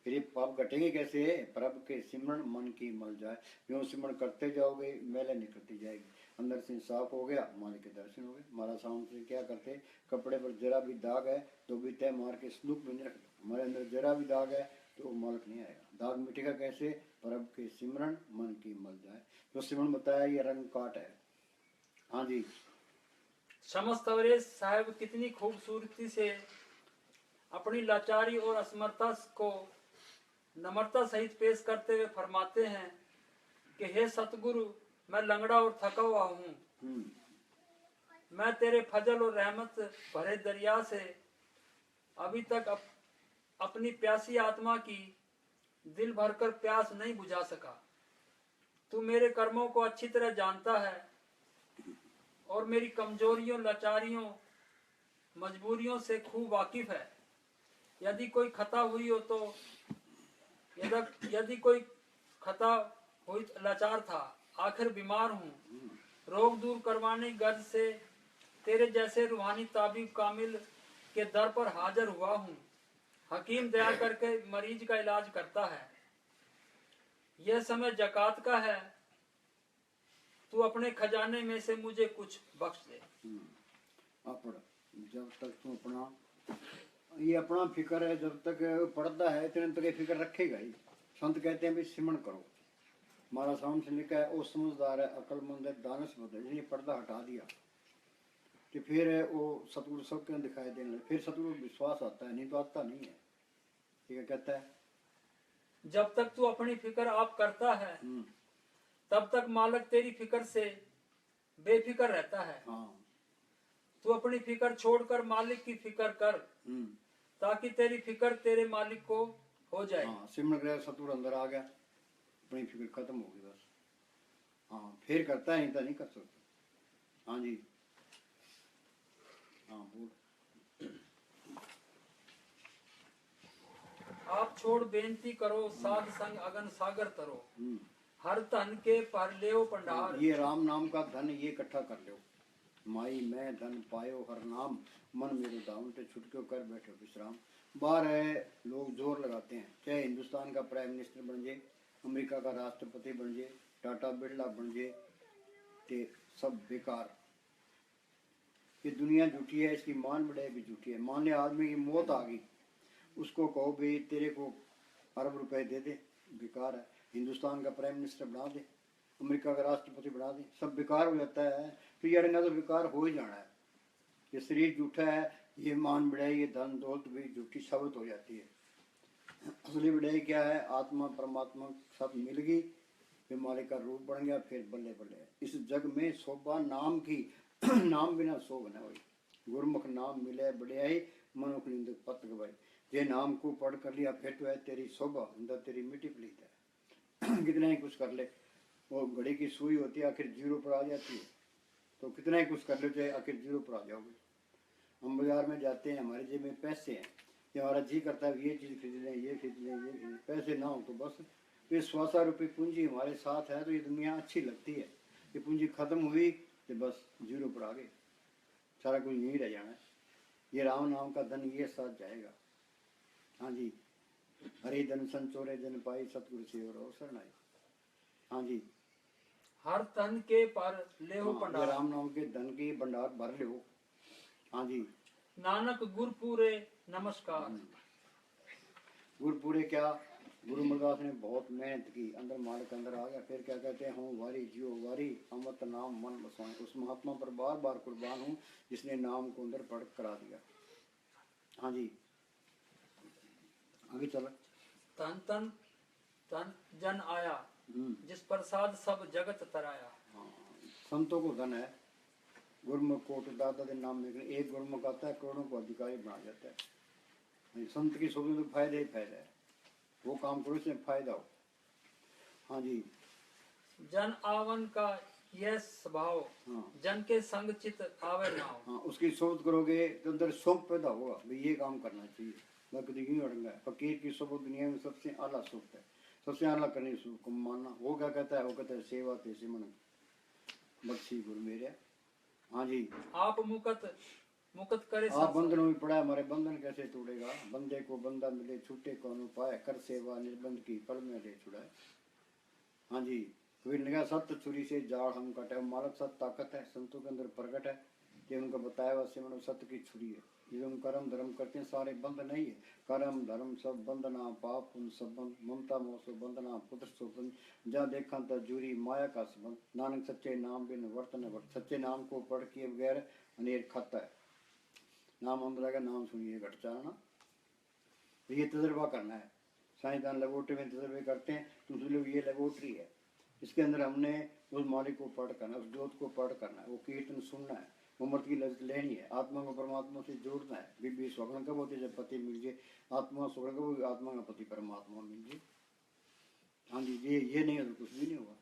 फिर ये पाप घटेंगे कैसे? प्रभु के सिमरण मन की मल जाए। यूं सिमरण करते जाओगे मैले निकलती जाएगी। अंदर से साफ हो गया, मालिक के दर्शन हो गए। महाराज साहब से क्या करते, कपड़े पर जरा भी दाग है तो भी तय मार के स्लूप में नहीं रखते। हमारे अंदर जरा भी दाग है तो मालिक नहीं आएगा। दाग मिटेगा कैसे? प्रभु के सिमरण मन की मल जाए। जो सिमरण बताया ये रंग काट है। हाँ जी। समस्त अवरेज साहब कितनी खूबसूरती से अपनी लाचारी और असमर्थता को नम्रता सहित पेश करते हुए फरमाते हैं कि हे सतगुरु, मैं लंगड़ा और थका हुआ हूँ। मैं तेरे फजल और रहमत भरे दरिया से अभी तक अपनी प्यासी आत्मा की दिल भरकर प्यास नहीं बुझा सका। तू मेरे कर्मों को अच्छी तरह जानता है और मेरी कमजोरियों, लाचारियों, मजबूरियों से खूब वाकिफ है। यदि कोई खता हुई हो तो यदि कोई खता हुई लाचार था, आखिर बीमार हूँ, रोग दूर करवाने गर्ज से तेरे जैसे रूहानी ताबीब कामिल के दर पर हाजिर हुआ हूँ। हकीम दया करके मरीज का इलाज करता है। यह समय जकात का है, तू अपने खजाने में से मुझे कुछ बख्श दे। जब तक तू अपना ये अपना फिक्र है, जब तक पढ़ता है इतने तक ये फिक्र रखेगा ही। संत कहते हैं भी सिमरण करो। महाराज साहब से लिखा है, वो समझदार है, अकलमंद है, दानश बुद्ध है। जिसने पर्दा हटा दिया तो फिर वो सतगुरु सबके दिखाई देने लगे। फिर सतगुरु विश्वास आता है, नहीं तो आता नहीं है। ठीक है, कहता है जब तक तू अपनी फिक्र आप करता है तब तक मालिक तेरी फिक्र से बेफिक्र रहता है। तू अपनी फिक्र छोड़कर मालिक की फिक्र कर, ताकि तेरी फिक्र तेरे मालिक को हो जाए। सिमरण कर सतगुरु अंदर आ गया, अपनी फिक्र खत्म हो गई बस। हाँ, फिर करता है, नहीं तो नहीं कर सकता। हाँ जी। हाँ बोल। आप छोड़ बेनती करो, साध संग अगन सागर तरो। हर धन के पर लेओ भंडार। ये राम नाम का धन ये इकट्ठा कर लो। माई मैं धन पायो हर नाम, मन मेरो दाम ते छुटक्यो कर बैठो विश्राम। बाहर है लोग जोर लगाते हैं, चाहे हिंदुस्तान का प्राइम मिनिस्टर बन जाए, अमेरिका का राष्ट्रपति बन जाए, टाटा बिरला बन जाए, ते सब बेकार। ये दुनिया झूठी है, इसकी मान बढ़ाई भी झूठी है। मान लिया आदमी की मौत आ गई, उसको कहो भाई तेरे को अरब रुपए दे दे, बेकार है। हिंदुस्तान का प्राइम मिनिस्टर बना दे, अमेरिका का राष्ट्रपति बना दे, सब बेकार हो जाता है। तो यार ना तो बेकार हो ही जाना है। ये शरीर झूठा है, ये मान बढ़ाई, ये धन दौलत भी झूठी साबित हो जाती है। असली बढ़ाई क्या है? आत्मा परमात्मा सब मिल गई, फिर मालिक का रूप बन गया, फिर बल्ले बल्ले। इस जग में शोभा नाम की, नाम बिना शोभ न होई। गुरमुख नाम मिले बढ़ियाई, मनुख निंदक पत गवाई। ये नाम को पढ़ कर लिया फिर तो है तेरी शोभा, अंदर तेरी मिट्टी पलीत है। कितना ही कुछ कर ले, वो घड़ी की सुई होती है आखिर जीरो पर आ जाती है। तो कितना ही कुछ कर ले चाहे आखिर जीरो पर आ जाओगे। हम बाजार में जाते हैं, हमारे जेब में पैसे हैं, ये हमारा जी करता है ये चीज़ खरीद लें, ये खरीद लें, ये खरीद लें। पैसे ना हो तो बस ये 100 रुपये पूंजी हमारे साथ है तो ये दुनिया अच्छी लगती है। ये पूंजी खत्म हुई तो बस जीरो पर आ गए, सारा कुछ यहीं रह जाना है। ये राम नाम का धन ये साथ जाएगा। हाँ जी। हरि धन संचोरे जन पाई, सतगुरु से और अवसर नाई। हाँ जी। हर तन के पर ले हो हाँ, ये भंडार। राम नाम के धन की भंडार भर लो। हाँ जी। नानक गुर पूरे नमस्कार। गुरपुरे क्या, गुरु अमरदास ने बहुत मेहनत की, अंदर माल के अंदर आ गया। फिर क्या कहते हैं, हूँ वारी जियो वारी अमृत नाम मन बसाए। उस महात्मा पर बार बार कुर्बान हूँ जिसने नाम को अंदर पढ़ करा दिया। हाँ जी, आगे चल। तन तन तन जन आया, जिस प्रसाद सब जगत तराया। हाँ, संतों को धन है। गुरमुख कोट दादा के नाम में एक गुरमुख आता है, करोड़ों को अधिकारी बना जाता है। संत की सोच में तो फायदा ही फायदा है, वो काम करो इसमें फायदा हो। हाँ जी। जन आवन का यह स्वभाव, हाँ जन के संग चित आवे नाव। हाँ, उसकी सोच करोगे तो अंदर शौक पैदा होगा, भाई ये काम करना चाहिए। बाकी तो यूं अड़ंगा है। फकीर की सोच दुनिया में सबसे आला सुख है, सबसे आला करने सुख को मानना। वो क्या कहता है, वो कहता है सेवा तेसे मन बख्शी गुरु मेरे। हाँ जी। आप मुकत मुकत करे आप संसार। बंधनों में पड़ा है, हमारे बंधन कैसे तोड़ेगा। बंदे को बंदा मिले छूटे कौन उपाय, कर सेवा निर्बंध की पल में ले छुड़ाए। हाँ जी। कबीर ने कहा सत्य छुरी से जाड़ हम कटे। मालक सत्य ताकत है, संतों के अंदर प्रकट है कि उनका बताया हुआ से मतलब सत्य की छुरी है। ये हम कर्म धर्म करते हैं सारे बंध नहीं है। कर्म धर्म सब बंधना, पाप उन सब बंध, ममता मोह सो बंधना, पुत्र सो बंध, जहाँ देखा था जूरी माया का संबंध। नानक सच्चे नाम बिन वर्तन वर्त। सच्चे नाम को पढ़ के बगैर अनेर खाता है। नाम अंदर का नाम सुनिए घट चालना, ये तजर्बा करना है। साइंसदान लेबोरेटरी में तजर्बे करते हैं, तो उसमें लोग ये लेबोरेटरी है, इसके अंदर हमने उस मालिक को पढ़ करना है, उस ज्योत को पढ़ करना है, वो कीर्तन सुनना है, उम्र की लज्जत लेनी है, आत्मा को परमात्मा से जोड़ना है। बीबी स्वप्न कब होती है, जब पति मिल जाए। आत्मा स्वप्न कब होगी, आत्मा का पति परमात्मा मिल जाए। हाँ जी, ये नहीं है तो कुछ भी नहीं होगा।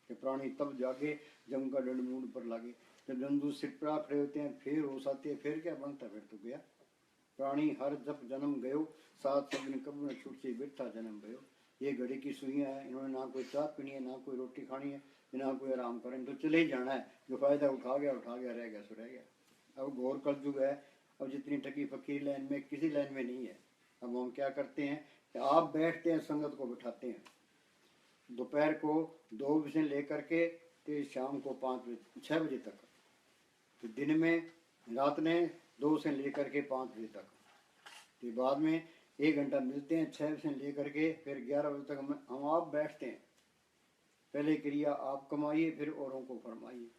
कि प्राणी तब जागे जब उनका दंड मूड पर लागे। जब जंतु सिर पर खड़े होते हैं, फिर होश आती है, फिर क्या बनता है, फिर तो गया। प्राणी हर जब जन्म गयो, सात सब दिन कब न छूट से बैठा जन्म भयो। ये घड़ी की सुइयां है, इन्होंने ना कोई चाय पीनी है, ना कोई रोटी खानी है, ना कोई आराम करें, तो चले ही जाना है। जो फायदा उठा गया, रह गया सो रह गया। अब घोर कलयुग है। अब जितनी टकी फकीर लाइन में किसी लाइन में नहीं है। अब हम क्या करते हैं कि आप बैठते हैं, संगत को बिठाते हैं दोपहर को 2 बजे लेकर के तो शाम को 6 बजे तक, तो दिन में रात ने 2 से लेकर के 5 बजे तक, तो बाद में 1 घंटा मिलते हैं 6 से लेकर के फिर 11 बजे तक हम आप बैठते हैं। पहले क्रिया आप कमाइए, फिर औरों को फरमाइए।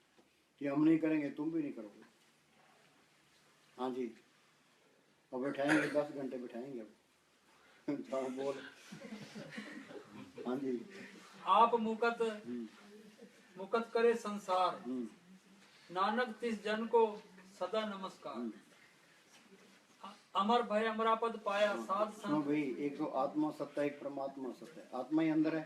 कि हम नहीं करेंगे तुम भी नहीं करोगे। हाँ जी, अब बैठाएंगे 10 घंटे बैठाएंगे अब हाँ बोल। हाँ जी। आप मुकत मुकत करे संसार, नानक तिस जन को सदा नमस्कार। अमर भय अमरापद पाया साध संग। भाई, एक तो आत्मा सत्य है, एक परमात्मा सत्य है। आत्मा ही अंदर है,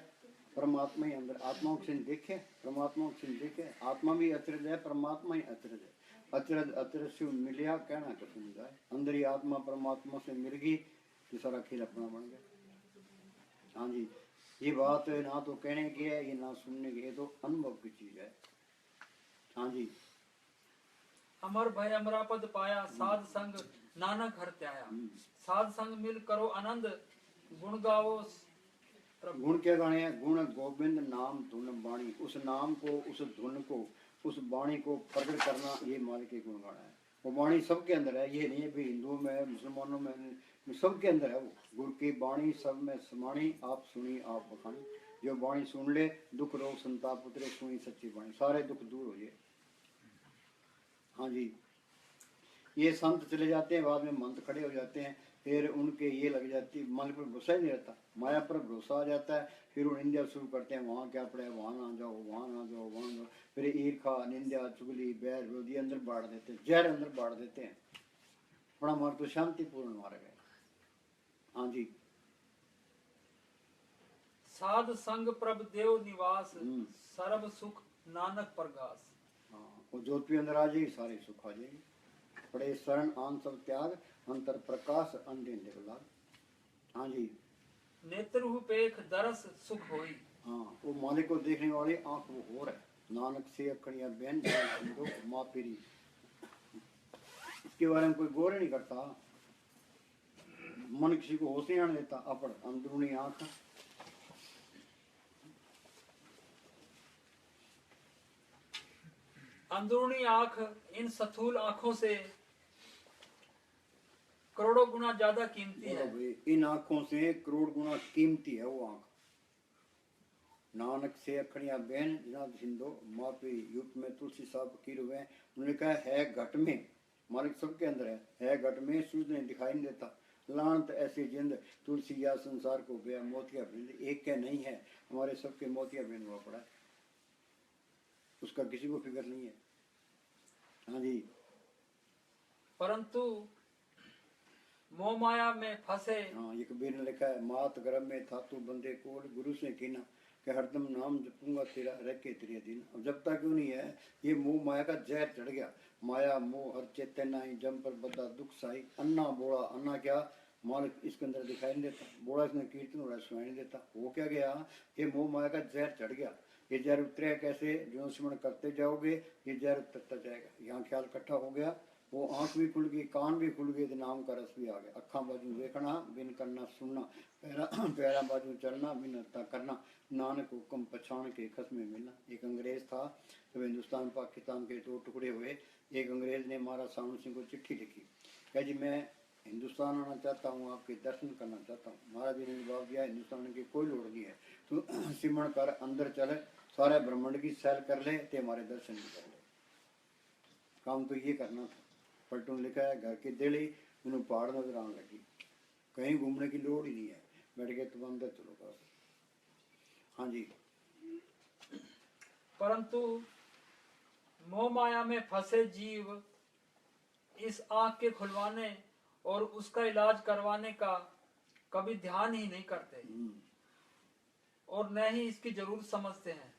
परमात्मा ही अंदर। आत्मा को देखे, परमात्मा को देखे। आत्मा भी अचरज है, परमात्मा ही अचरज है। अचरज अचरज से मिलिया कहना कसम जाए। अंदर ही आत्मा परमात्मा से मिल गई तो सारा खेल अपना बन गया। हाँ जी, ये बात ना तो कहने की है, ये ना सुनने की है, तो अनुभव की चीज है। हाँ जी। अमर भय अमरापद पाया साध संग नानक हर त्याया। साध संग मिल करो आनंद, गुण गाओ प्रभु। गुण क्या गाने हैं? गुण गोविंद नाम धुन बाणी। उस नाम को, उस धुन को, उस बाणी को प्रकट करना, ये मालिक के गुण गाना है। वो बाणी सबके अंदर है, ये नहीं है भी हिंदुओं में मुसलमानों में, सबके अंदर है वो। गुरु की बाणी सब में समाणी, आप सुनी आप बखानी। जो बाणी सुन ले, दुख रोग संताप उतरे, सुनी सच्ची बाणी, सारे दुख दूर हो जाए। हाँ जी, ये संत चले जाते हैं, बाद में मंत्र खड़े हो जाते हैं, फिर उनके ये लग जाती, मन पर भरोसा ही नहीं रहता, माया पर भरोसा आ जाता है। फिर वो निंदा शुरू करते हैं, वहाँ क्या पड़ा है, वहाँ ना जाओ, वहाँ ना जाओ, वहाँ जाओ। फिर ईर्खा निंदा चुगली बैर विरोधी अंदर बाढ़ देते हैं, जहर अंदर बाढ़ देते हैं। अपना मार्ग तो शांतिपूर्ण मार्ग है। हाँ जी। साध संग प्रभ देव निवास, सर्व सुख नानक प्रगास। हाँ, वो ज्योति अंदर आ जाएगी, सारे सुख आ जाएगी। पड़े शरण आन सब त्याग, अंतर प्रकाश अंधे निर्लाग। हाँ जी। नेत्र पेख दरस सुख होई। हाँ, वो मालिक को देखने वाली आंख वो हो रहा है। नानक से अखड़िया बहन दो माँ पीरी, इसके बारे में कोई गौर नहीं करता। मन किसी को होश नहीं आने देता। अपन अंदरूनी आंख अंदरूनी आंख इन स्थूल आंखों से करोड़ों गुना ज्यादा कीमती बोलो है। भाई, इन आंखों से करोड़ गुना कीमती है वो आंख। नानक से अखड़िया बहन जनाब हिंदो मापी यूप में तुलसी साहब फकीर हुए, उन्होंने कहा है घट में, मालिक सबके अंदर है घट में, सूरज नहीं दिखाई नहीं देता। लानत ऐसी जिंद तुलसी या संसार को गया मोतिया बिंद, एक क्या नहीं है, हमारे सबके मोतिया बिंद हुआ पड़ा है, उसका किसी को फिक्र नहीं है। हाँ जी। परंतु मोह माया में फंसे हाँ, ये कबीर ने लिखा है, मात गर्भ में था तू बंदे कोल, गुरु से कीना कि हरदम नाम जपूंगा तेरा रह के तेरे दिन। अब जब तक क्यों नहीं है, ये मोह माया का जहर चढ़ गया। माया मोह हर चेतन आई, जम पर बदा दुख साई। अन्ना बोला, अन्ना क्या, मालिक इसके अंदर दिखाई नहीं देता, बोला इसने कीर्तन हो रहा है सुनाई नहीं देता। वो क्या गया, ये मोह माया का जहर चढ़ गया। ये जहर उतरेगा कैसे, जो स्मरण करते जाओगे ये जहर उतरता जाएगा। यहाँ ख्याल इकट्ठा हो गया, वो आंख भी खुल गई, कान भी खुल गए, नाम का रस भी आ गया। अखा बाजू देखना बिन करना सुनना, पैरा बाजू चलना बिन हत्ता करना, नानक हुक्म पछाण के खसमे मिलना। एक अंग्रेज था, जब हिंदुस्तान पाकिस्तान के दो टुकड़े हुए, एक अंग्रेज ने महाराज सावन सिंह को चिट्ठी लिखी, कहा जी मैं हिंदुस्तान आना चाहता हूँ, आपके दर्शन करना चाहता हूँ। महाराज जी ने जवाब दिया, हिंदुस्तान की कोई लोड़ नहीं है, तू सिमरण कर अंदर चल, सारे ब्रह्मांड की सैर कर ले, ते हमारे दर्शन भी कर ले। काम तो ये करना था। पलटू ने लिखा है, घर की दिली मैंने पहाड़ नजर आने लगी, कहीं घूमने की लोड़ ही नहीं है, बैठ गए तुम अंदर चलो बस। हाँ जी। परंतु मोह माया में फंसे जीव इस आंख के खुलवाने और उसका इलाज करवाने का कभी ध्यान ही नहीं करते और न ही इसकी जरूरत समझते हैं।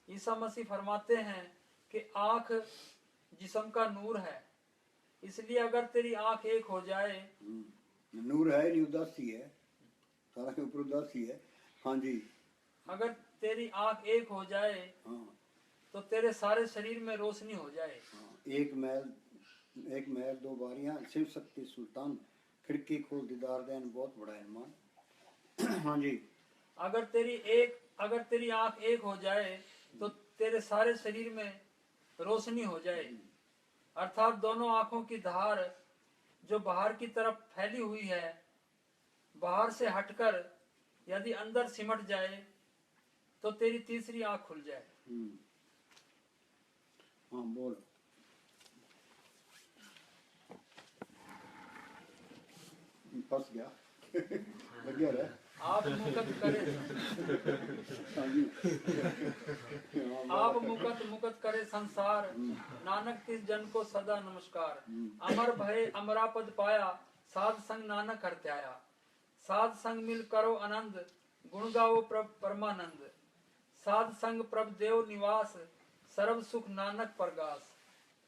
ईसा मसीह फरमाते हैं कि आंख जिस्म का नूर है, इसलिए अगर तेरी आंख एक हो जाए, नूर है नहीं, उदासी है, सारा के ऊपर उदासी है। हाँ जी। अगर तेरी आंख एक हो जाए हाँ, तो तेरे सारे शरीर में रोशनी हो जाए। हाँ। एक महल दो बारियां, शिव शक्ति सुल्तान, खिड़की खोल दीदार देन, बहुत बड़ा इल्मान। हाँ जी। अगर तेरी आंख एक हो जाए तो तेरे सारे शरीर में रोशनी हो जाए, अर्थात दोनों आंखों की धार जो बाहर की तरफ फैली हुई है, बाहर से हटकर यदि अंदर सिमट जाए तो तेरी तीसरी आंख खुल जाए। हाँ बोल। फंस गया। लग गया रे। आप मुकत करे हाँ जी। आप मुकत करे संसार, नानक तिस जन को सदा नमस्कार। अमर भय अमरापद पाया, साध संग नानक हर त्याया। साध संग मिल करो आनंद, गुण गाओ प्रभ परमानंद। साध संग प्रभ देव निवास, सर्व सुख नानक परगास।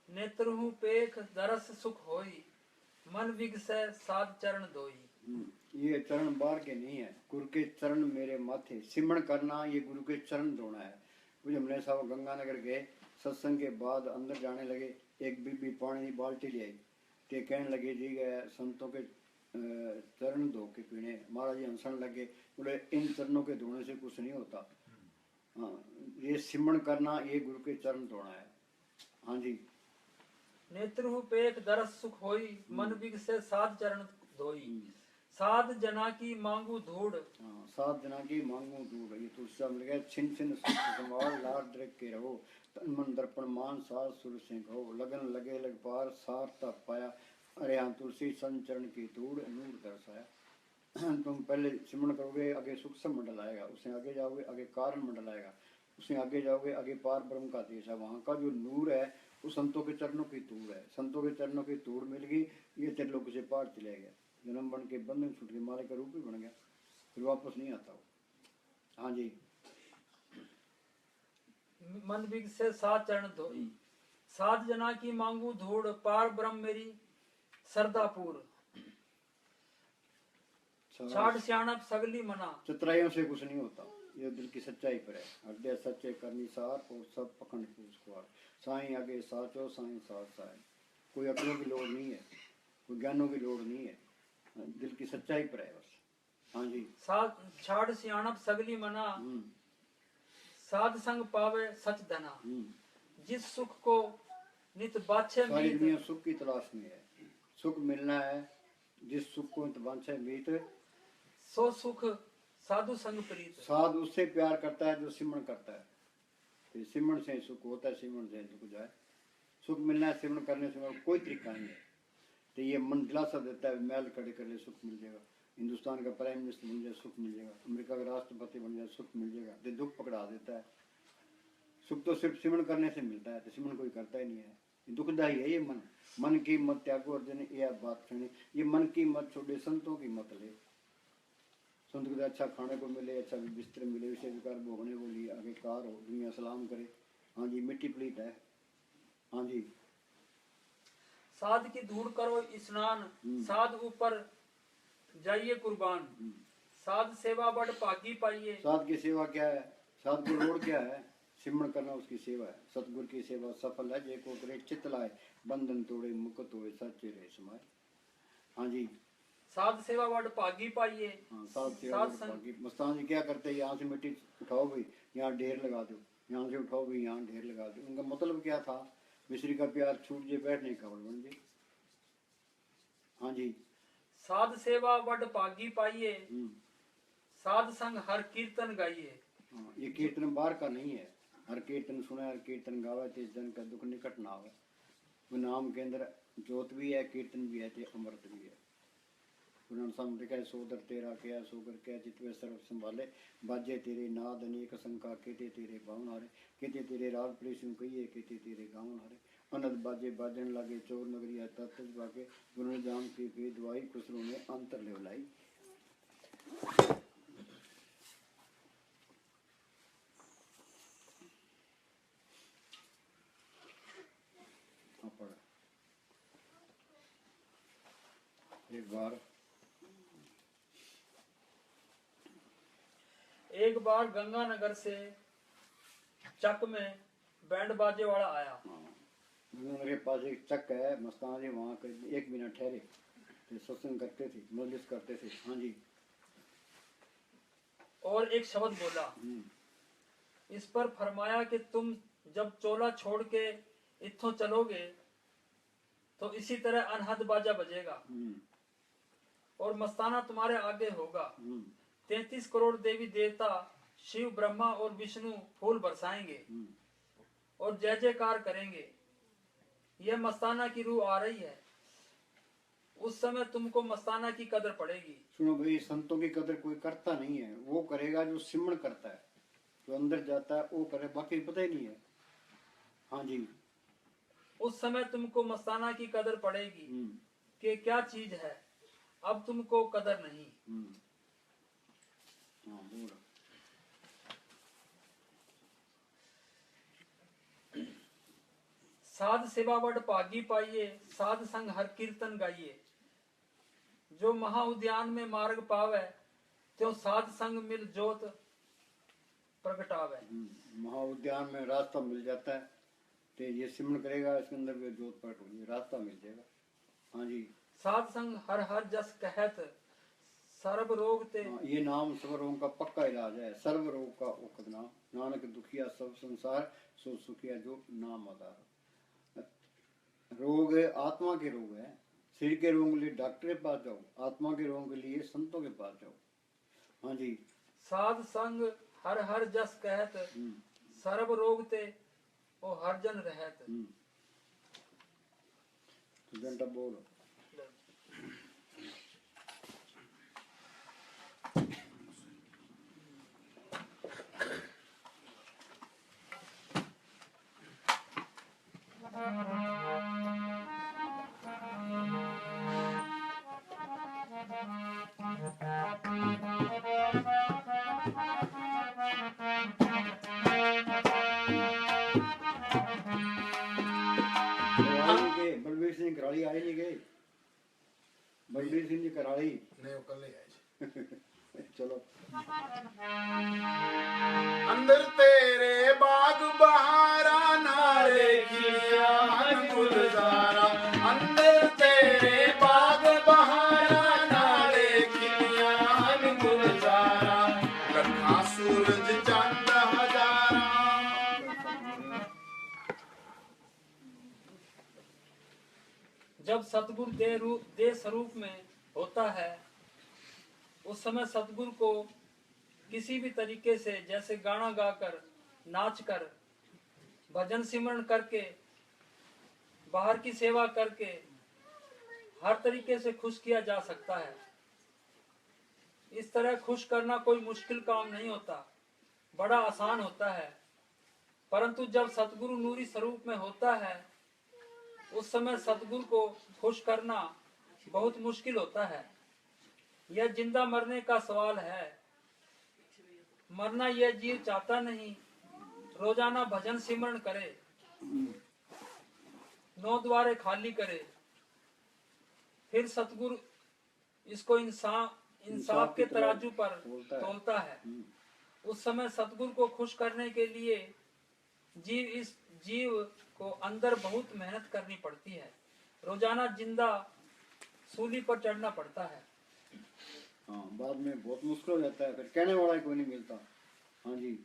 नेत्रहु पेख दरस सुख होई, मन विगसै साध चरण धोई। ये चरण बार के नहीं है, गुरु के चरण मेरे माथे, सिमरण करना ये गुरु के चरण धोना है। मुझे हमने साहब गंगानगर गए, सत्संग के बाद अंदर जाने लगे, एक बीबी पानी की बाल्टी ले आई, ते कहने लगे जी गए संतों के चरण धो के पीने। महाराज जी हंसन लगे, बोले इन चरणों के धोने से कुछ नहीं होता। हाँ, ये सिमरण करना ये गुरु के चरण धोना है। हाँ जी। नेत्रहु पेख दरस सुख होई, मन विगसै साध चरण धोई। साध जना की मांगू धूड़, हाँ, सात जना की मांगू धूड़, ये तुलसी मिल गया। छिन छिन सुख संभाल लाड डरक के रहो, तन मन दर्पण मान सार सुर सिंह हो। लगन लगे लग पार सार तप पाया, अरे हाँ तुलसी सन चरण की धूड़ नूर दर्शाया। तुम पहले सिमरण करोगे, आगे सूक्ष्म मंडल आएगा, उससे आगे जाओगे आगे कारण मंडल आएगा, उससे आगे जाओगे आगे पार ब्रह्म का देश है। वहाँ का जो नूर है वो संतों के चरणों की धूड़ है। संतों के चरणों की धूड़ मिल गई, ये त्रिलोक से पार चले गया, जन्म बन के बंधन छूट के मालिक का रूप ही बन गया, फिर वापस नहीं आता वो। हाँ जी। मन विगसै साध चरण धोई। साध जना की मांगू धूड़, पार ब्रह्म मेरी सरदापुर। छाड़ सियाणप सगली मना, चतुराइयों से कुछ नहीं होता, ये दिल की सच्चाई पर है। हृदय सच्चे करनी सार और सब पखंड पूछ कुआर। साईं आगे साचो साईं साथ साए, कोई अकलों की लोड़ नहीं है, कोई ज्ञानों की लोड़ नहीं है, दिल की सच्चाई पर है बस। हाँ जी। साध छाड़ सियाणप सगली मना, साध संग पावे सच धना। जिस सुख को नित बाछे सारी मीत, दुनिया सुख की तलाश में है। सुख मिलना है, जिस सुख को नित बाछे मीत, सो सुख साधु संग प्रीत। साधु उससे प्यार करता है जो सिमरन करता है। तो सिमरन से सुख होता है, सिमरन से सुख जाए। सुख मिलना है सिमरन करने से कोई तरीका नहीं है। तो ये मन दिलासा देता है, महल खड़े कर ले सुख मिल जाएगा, हिंदुस्तान का प्राइम मिनिस्टर बन जाए सुख मिल जाएगा, अमेरिका का राष्ट्रपति बन जाए सुख मिल जाएगा। तो दुख पकड़ा देता है। सुख तो सिर्फ सिमरन करने से मिलता है, तो सिमरन कोई करता ही नहीं है। दुखदायी है ये मन। मन की मत त्यागो अर्जुन, यह बात सुनी। ये मन की मत छोड़े, संतों की मत ले। संत को अच्छा खाने को मिले, अच्छा बिस्तर मिले, विषय विकार भोगने को लिए आगे कार हो, दुनिया सलाम करे। हाँ जी, मिट्टी प्लीट है। हाँ जी, साध की धूड़ करो स्नान, साध ऊपर जाइए कुर्बान। साध सेवा बड़ भागी पाइए। साध की सेवा क्या है? साध को रोड क्या है? सिमरन करना उसकी सेवा है। सतगुरु की सेवा सफल है, जे को करे चित लाए, बंधन तोड़े मुक्त होए, सच्चे रहे समाए। हाँ जी, साध सेवा बड़ भागी पाइए। हाँ, साध सेवा बड़ भागी। मस्तान जी क्या करते हैं? यहाँ से मिट्टी उठाओ भाई, यहाँ ढेर लगा दो, यहाँ से उठाओ भाई, यहाँ ढेर लगा दो। उनका मतलब क्या था? मिस्री का प्यार छूट जे, बैठने का बन जे। हाँ जी, साध सेवा बड़ भागी पाइए, साध संग हर कीर्तन गाइए। हाँ, ये कीर्तन बाहर का नहीं है। हर कीर्तन सुने, हर कीर्तन गावे, ते जन का दुख निकट ना आवे। वो नाम के अंदर जोत भी है, कीर्तन भी है, ते अमृत भी है। पुराण सामने कहे, सोदर तेरा क्या सोगर क्या, जितवे सर्व संभाले, बाजे तेरे नाद अनेक शंका, केते तेरे बावन हारे, केते तेरे राग प्रेषण कहिए, केते तेरे गावन हारे। अनद बाजे बाजन लागे, चोर नगरिया तत्ज बागे, गुण जान की भेद दवाई, खुसरो में अंतर लेवलाई। एक बार गंगानगर से चक में बैंड बाजे वाला आया। गंगानगर के पास एक चक है, मस्तान जी वहाँ के 1 मिनट ठहरे, तो सत्संग करते थे, मजलिस करते थे। हाँ जी, और एक शब्द बोला। इस पर फरमाया कि तुम जब चोला छोड़ के इत्थों चलोगे तो इसी तरह अनहद बाजा बजेगा और मस्ताना तुम्हारे आगे होगा। 33 करोड़ देवी देवता, शिव ब्रह्मा और विष्णु फूल बरसाएंगे और जय जयकार करेंगे। यह मस्ताना की रूह आ रही है। उस समय तुमको मस्ताना की कदर पड़ेगी। सुनो भाई, संतों की कदर कोई करता नहीं है। वो करेगा जो सिमरन करता है, जो अंदर जाता है वो करे, बाकी पता ही नहीं है। हाँ जी, उस समय तुमको मस्ताना की कदर पड़ेगी कि क्या चीज है, अब तुमको कदर नहीं। साध सेवा बड़ भागी पाइए, साध संग हर कीर्तन गाइए। जो महाउद्यान में मार्ग पावे, त्यो साध संग मिल जोत प्रगटावे। महाउद्यान में रास्ता मिल जाता है, तो ये सिमरन करेगा, इसके अंदर भी जोत प्रकट होगी, रास्ता मिल जाएगा। हाँ जी, साध संग हर हर जस कहत, सर्व रोग ते। ये नाम सर्व रोग का पक्का इलाज है। सर्व रोग का औषध नाम, नानक दुखिया सब संसार, सो सुखिया जो नाम आधार। रोग आत्मा के रोग है। शरीर के रोग के लिए डॉक्टर के पास जाओ, आत्मा के रोग के लिए संतों के पास जाओ। हाँ जी, साध संग हर हर जस कहत, सर्व रोग ते ओ हर जन रहत। तो घंटा बोलो। बलबीर सिंह कराली आए नहीं गए? बलबीर सिंह जी कराली नहीं, वो कल ही आए। चलो। अंदर तेरे बाग बहारा, नारे खिलिया गुलजारा। अंदर तेरे बाग बहारा, नारे खिलिया गुलजारा। लखा सूरज चंद हजारा। जब सतगुरु देह स्वरूप में होता है, उस समय सतगुरु को किसी भी तरीके से, जैसे गाना गाकर, नाच कर, भजन सिमरन करके, बाहर की सेवा करके, हर तरीके से खुश किया जा सकता है। इस तरह खुश करना कोई मुश्किल काम नहीं होता, बड़ा आसान होता है। परंतु जब सतगुरु नूरी स्वरूप में होता है, उस समय सतगुरु को खुश करना बहुत मुश्किल होता है। यह जिंदा मरने का सवाल है। मरना यह जीव चाहता नहीं। रोजाना भजन सिमरन करे, 9 द्वारे खाली करे, फिर सतगुरु इसको इंसाफ के तराजू पर तोलता है। उस समय सतगुरु को खुश करने के लिए इस जीव को अंदर बहुत मेहनत करनी पड़ती है। रोजाना जिंदा सूली पर चढ़ना पड़ता है। हाँ, बाद में बहुत मुश्किल हो जाता है, फिर कहने वाला कोई नहीं मिलता। हाँ जी।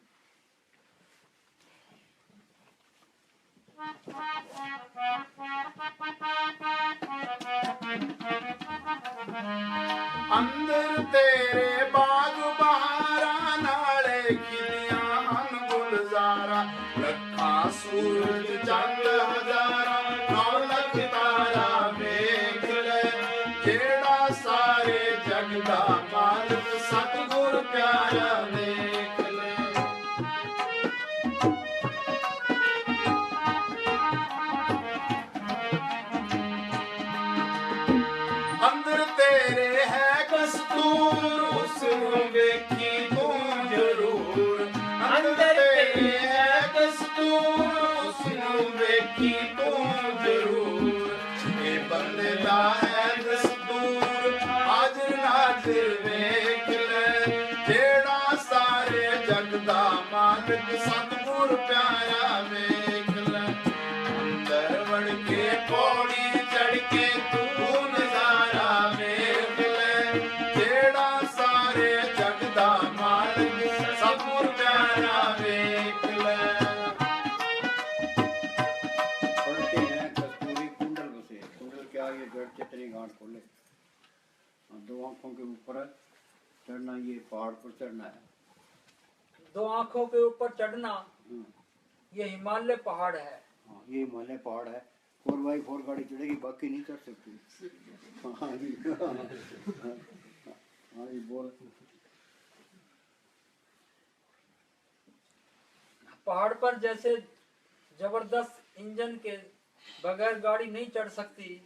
अंदर तेरे बाग बहारा नाले खिलियां हन गुलजारा लखा सूरज चंद हजारा 9 लख तारा वेख ले जेड़ा सारे जग दा मालिक सतगुर प्यारा देख ले। अंदर तेरे है कस्तूर उसनू वेखी तू जरूर। अंदर तेरे है कस्तूर उसनू वेखी तू जरूर। ये बंदे दा है दस्तूर हाजिर नाजिर वेख ले जेड़ा सारे जग दा मालिक सतगुर प्यारा वेख ले। अंदर वड़ के पौड़ी चढ़ के तू नजारा वेख ले जेड़ा सारे जग दा मालिक सतगुर प्यारा वेख ले। पढ़ते हैं कस्तूरी कुंडल बसे। कुंडल क्या, ये जड़ चितनी गांठ खोले। 2 आंखों के ऊपर चढ़ना, ये पहाड़ पर चढ़ना है। 2 आंखों के ऊपर चढ़ना, ये हिमालय पहाड़ है। हाँ, ये हिमालय पहाड़ है। 4x4 गाड़ी चढ़ेगी, बाकी नहीं चढ़ सकती। हाँ जी। हाँ जी, बोल। पहाड़ पर जैसे जबरदस्त इंजन के बगैर गाड़ी नहीं चढ़ सकती,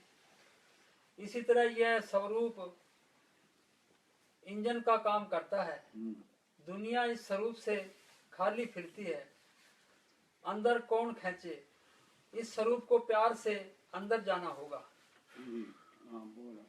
इसी तरह यह स्वरूप इंजन का काम करता है। दुनिया इस स्वरूप से खाली फिरती है, अंदर कौन खींचे। इस स्वरूप को प्यार से अंदर जाना होगा। हाँ, बोलो।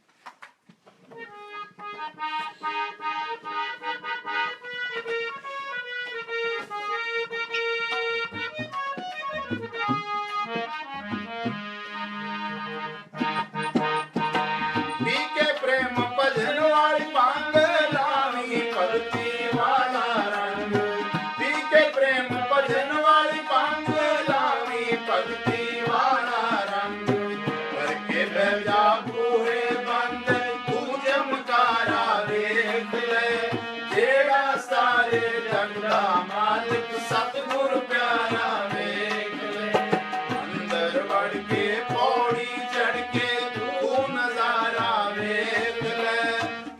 बीके प्रेम भजन वाली मांग लावी भक्ति वाला रंग। बीके प्रेम भजन वाली मांग लावी भक्ति वाला रंग। करके बैजा पूरे बंद तू चमकारा देख ले जेड़ा सारे जग दा मालिक सतगुर प्यारा वेख ले। अंदर वड़ के पौड़ी चढ़ के तू नजारा वेख ले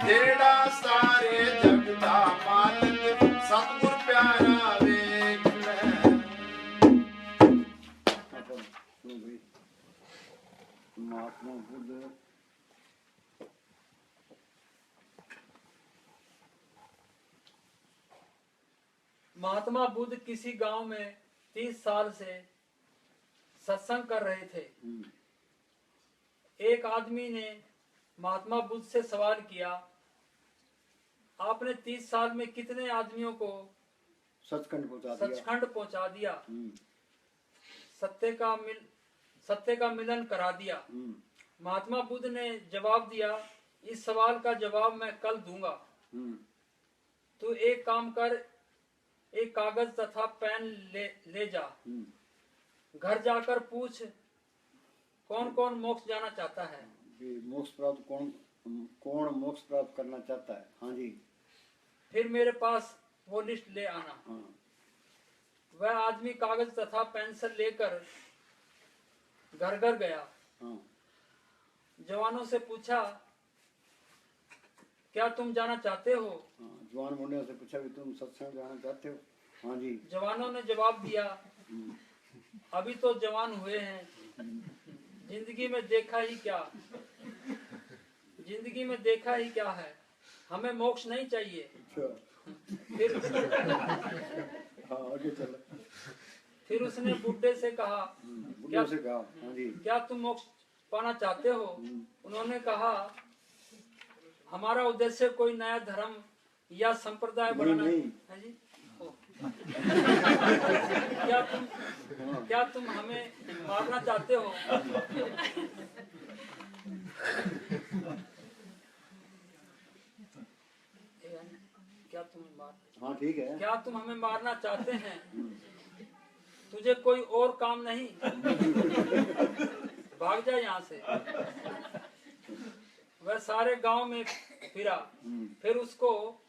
जेड़ा सारे जग दा मालिक सतगुर प्यारा वेख ले। सुनो भाई, महात्मा बुद्ध महात्मा बुद्ध किसी गांव में 30 साल से सत्संग कर रहे थे। एक आदमी ने महात्मा बुद्ध से सवाल किया, आपने 30 साल में कितने आदमियों को सचखंड पहुंचा दिया, सत्य का मिलन करा दिया। महात्मा बुद्ध ने जवाब दिया, इस सवाल का जवाब मैं कल दूंगा। तू एक काम कर, एक कागज तथा पेन ले जा, घर जाकर पूछ कौन कौन मोक्ष जाना चाहता है? भी मोक्ष प्राप्त कौन मोक्ष प्राप्त करना चाहता है? हाँ जी। फिर मेरे पास वो लिस्ट ले आना। हाँ। वह आदमी कागज तथा पेंसिल लेकर घर घर गया। हाँ। जवानों से पूछा, क्या तुम जाना चाहते हो? हाँ, जवान मुंडे से पूछा कि तुम सत्संग जाना चाहते हो? हाँ जी। जवानों ने जवाब दिया, अभी तो जवान हुए हैं, जिंदगी में देखा ही क्या है, हमें मोक्ष नहीं चाहिए। अच्छा। फिर हाँ, आगे चलो। फिर उसने बुड्ढे से कहा, बुढ़े से कहा, हाँ जी, क्या तुम मोक्ष पाना चाहते हो? उन्होंने कहा, हमारा उद्देश्य कोई नया धर्म या संप्रदाय बनाना नहीं। है जी। क्या तुम हमें मारना चाहते हो? हाँ ठीक है। क्या तुम हमें मारना चाहते हैं? तुझे कोई और काम नहीं, भाग जा यहाँ से। वह सारे गांव में फिरा, फिर उसको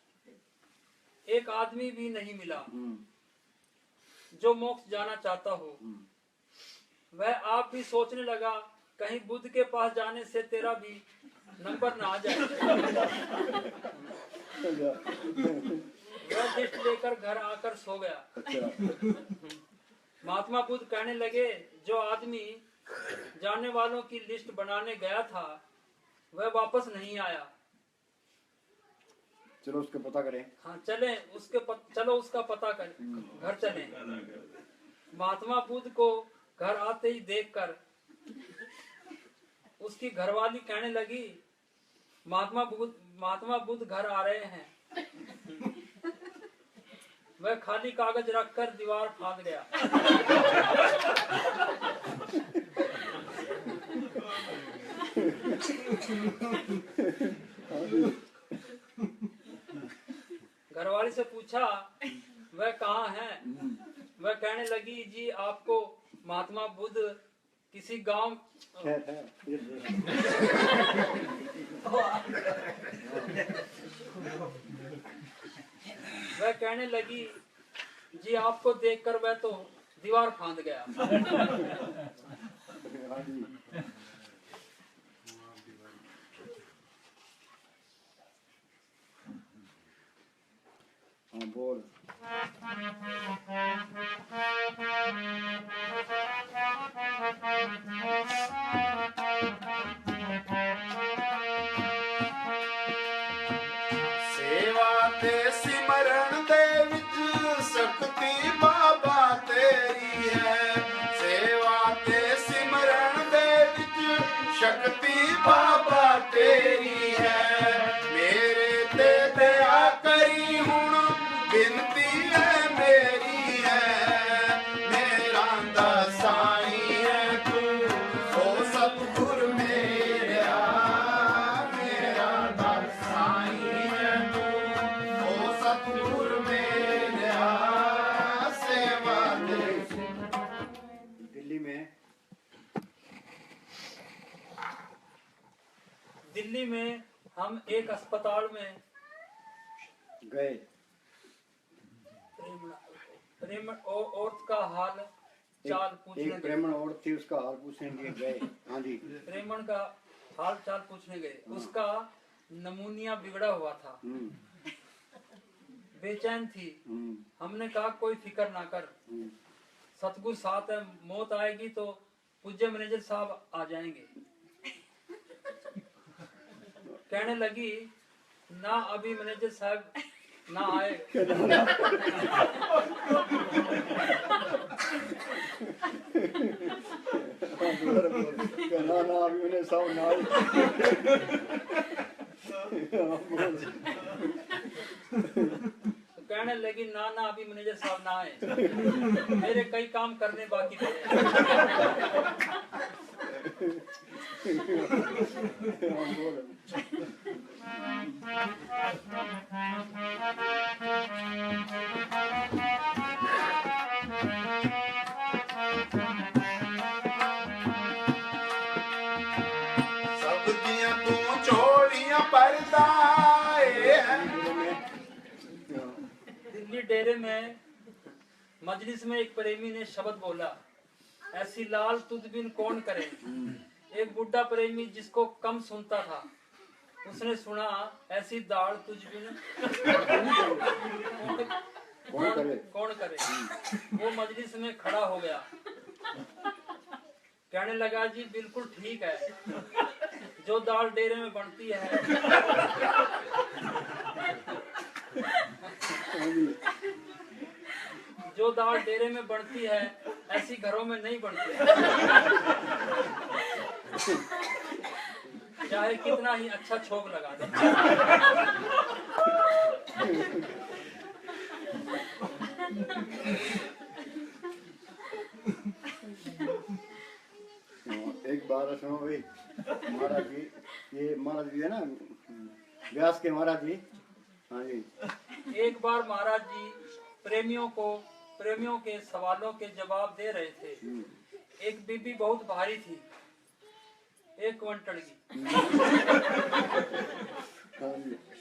एक आदमी भी नहीं मिला जो मोक्ष जाना चाहता हो। वह आप भी सोचने लगा, कहीं बुद्ध के पास जाने से तेरा भी नंबर ना आ जाए। वह लिस्ट लेकर घर आकर सो गया। अच्छा। महात्मा बुद्ध कहने लगे, जो आदमी जाने वालों की लिस्ट बनाने गया था वह वापस नहीं आया। चलो उसका पता करें। हाँ चले चलो उसका पता करें, घर चले। महात्मा बुद्ध को घर आते ही देखकर उसकी घरवाली कहने लगी, महात्मा बुद्ध घर आ रहे हैं। वह खाली कागज रखकर दीवार फांद गया। घरवाली से पूछा, वह कहाँ है? वह कहने लगी, जी आपको महात्मा बुद्ध किसी गांव वह कहने लगी, जी आपको देखकर वह तो दीवार फांद गया। हाँ बोल। सेवा ते सिमरन दे विच शक्ति बाबा तेरी है। सेवा ते सिमरन दे विच शक्ति बाबा तेरी है। मेरे ते दया करी हुण बिनती है मेरी है। मेरा दा साईं है तू ओ सतगुर मेरा। मेरा दा साईं है तू ओ सतगुर मेरा। सेवा दे। दिल्ली में हम एक अस्पताल में गए। प्रेम औरत का हाल चाल पूछने एक ब्राह्मण औरत थी, उसका हाल पूछने के लिए गए। हाँ जी। प्रेमण का हाल चाल पूछने गए। उसका नमूनिया बिगड़ा हुआ था, बेचैन थी। हमने कहा, कोई फिक्र ना कर, सतगुरु साथ है, मौत आएगी तो पूज्य मैनेजर साहब आ जाएंगे। कहने लगी, ना अभी मैनेजर साहब ना आए। ना अभी उन्हें सब ना कहने लगी, ना अभी मैनेजर साहब ना आए, मेरे कई काम करने बाकी थे। डेरे में मजलिस में एक प्रेमी ने शब्द बोला, ऐसी लाल तुझ बिन कौन करे। एक बुढ़ा प्रेमी जिसको कम सुनता था, उसने सुना, ऐसी दाल तुझ बिन कौन करे। वो मजलिस में खड़ा हो गया, कहने लगा, जी बिल्कुल ठीक है, जो दाल डेरे में बनती है जो दाल डेरे में बनती है ऐसी घरों में नहीं बनती है, चाहे कितना ही अच्छा छोक लगा दे। एक बार सुनो भाई, महाराज जी, ये महाराज जी है ना, व्यास के महाराज जी। हाँ जी। एक बार महाराज जी प्रेमियों के सवालों के जवाब दे रहे थे। एक बीबी बहुत भारी थी, 1 क्विंटल की।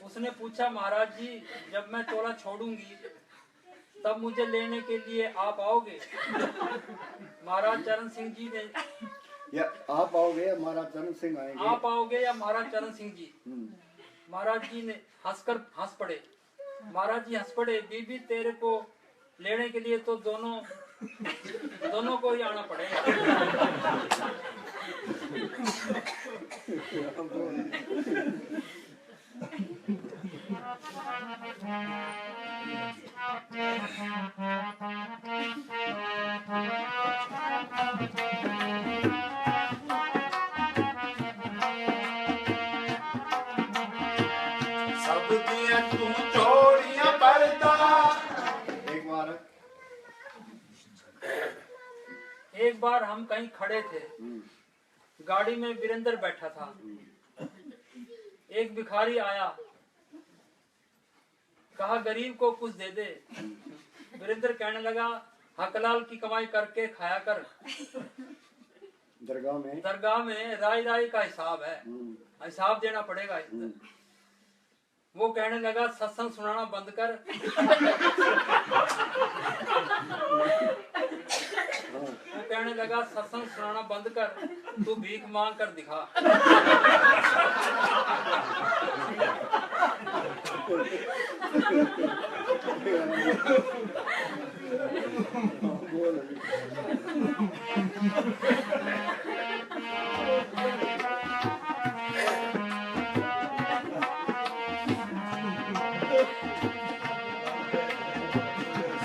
उसने पूछा, महाराज जी जब मैं चोला छोड़ूंगी तब मुझे लेने के लिए आप आओगे? महाराज चरण सिंह जी ने, या आप आओगे या महाराज चरण सिंह आएंगे? आप आओगे या महाराज चरण सिंह जी? महाराज जी ने हंस पड़े। महाराज जी हंस पड़े, बीबी तेरे को लेने के लिए तो दोनों को ही आना पड़ेगा। सब दिया तू चोरियां बरता। एक बार हम कहीं खड़े थे, गाड़ी में वीरेंद्र बैठा था। एक भिखारी आया, कहा गरीब को कुछ दे दे। वीरेंद्र कहने लगा, हकलाल की कमाई करके खाया कर, दरगाह में राई का हिसाब है, हिसाब देना पड़ेगा। वो कहने लगा, सत्संग सुनाना बंद कर। वो कहने लगा, सत्संग सुनाना बंद कर, तू भीख मांग कर दिखा।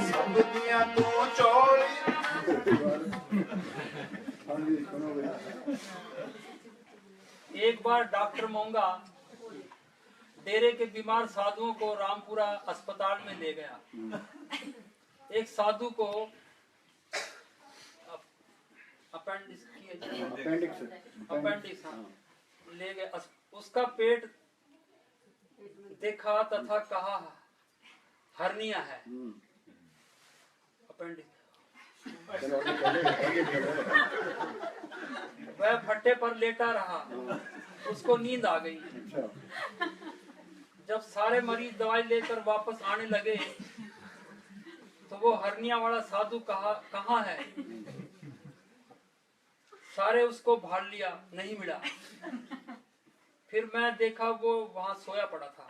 सब दिया तू चोरी। एक बार डॉक्टर मोंगा डेरे के बीमार साधुओं को रामपुरा अस्पताल में ले गया। एक साधु को अपेंडिक्स ले गए। उसका पेट देखा तथा कहा, हर्निया है। अपेंडिक्स। वह फट्टे पर लेटा रहा, उसको नींद आ गई। जब सारे मरीज दवाई लेकर वापस आने लगे तो वो हर्निया वाला साधु कहाँ है? सारे उसको भाल लिया, नहीं मिला। फिर मैं देखा वो वहाँ सोया पड़ा था,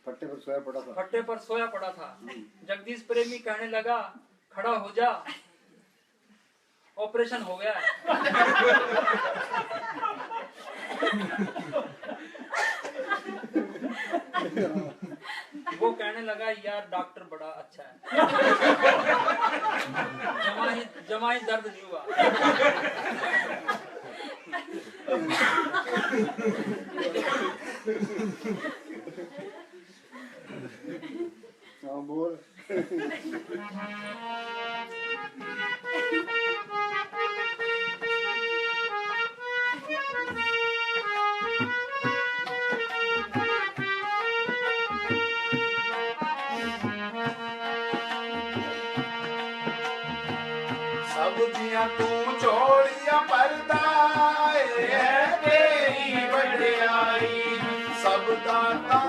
फट्टे पर सोया पड़ा था। जगदीश प्रेमी कहने लगा, खड़ा हो जा, ऑपरेशन हो गया है। वो कहने लगा, यार डॉक्टर बड़ा अच्छा है, जमा ही दर्द नहीं हुआ। हाँ बोल। सब दिया तू चोरियां पर्दा है तेरी बड़ाई। सब दाता।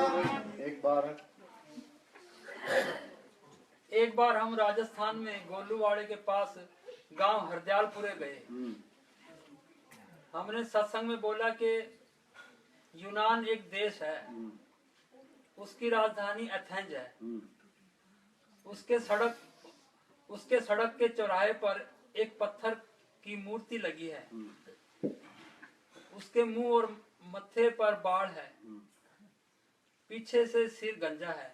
एक बार हम राजस्थान में गोलूवाड़े के पास गांव हरदयालपुरे गए। हमने सत्संग में बोला कि यूनान एक देश है, उसकी राजधानी एथेंस है। उसके सड़क के चौराहे पर एक पत्थर की मूर्ति लगी है। उसके मुंह और मत्थे पर बाढ़ है, पीछे से सिर गंजा है।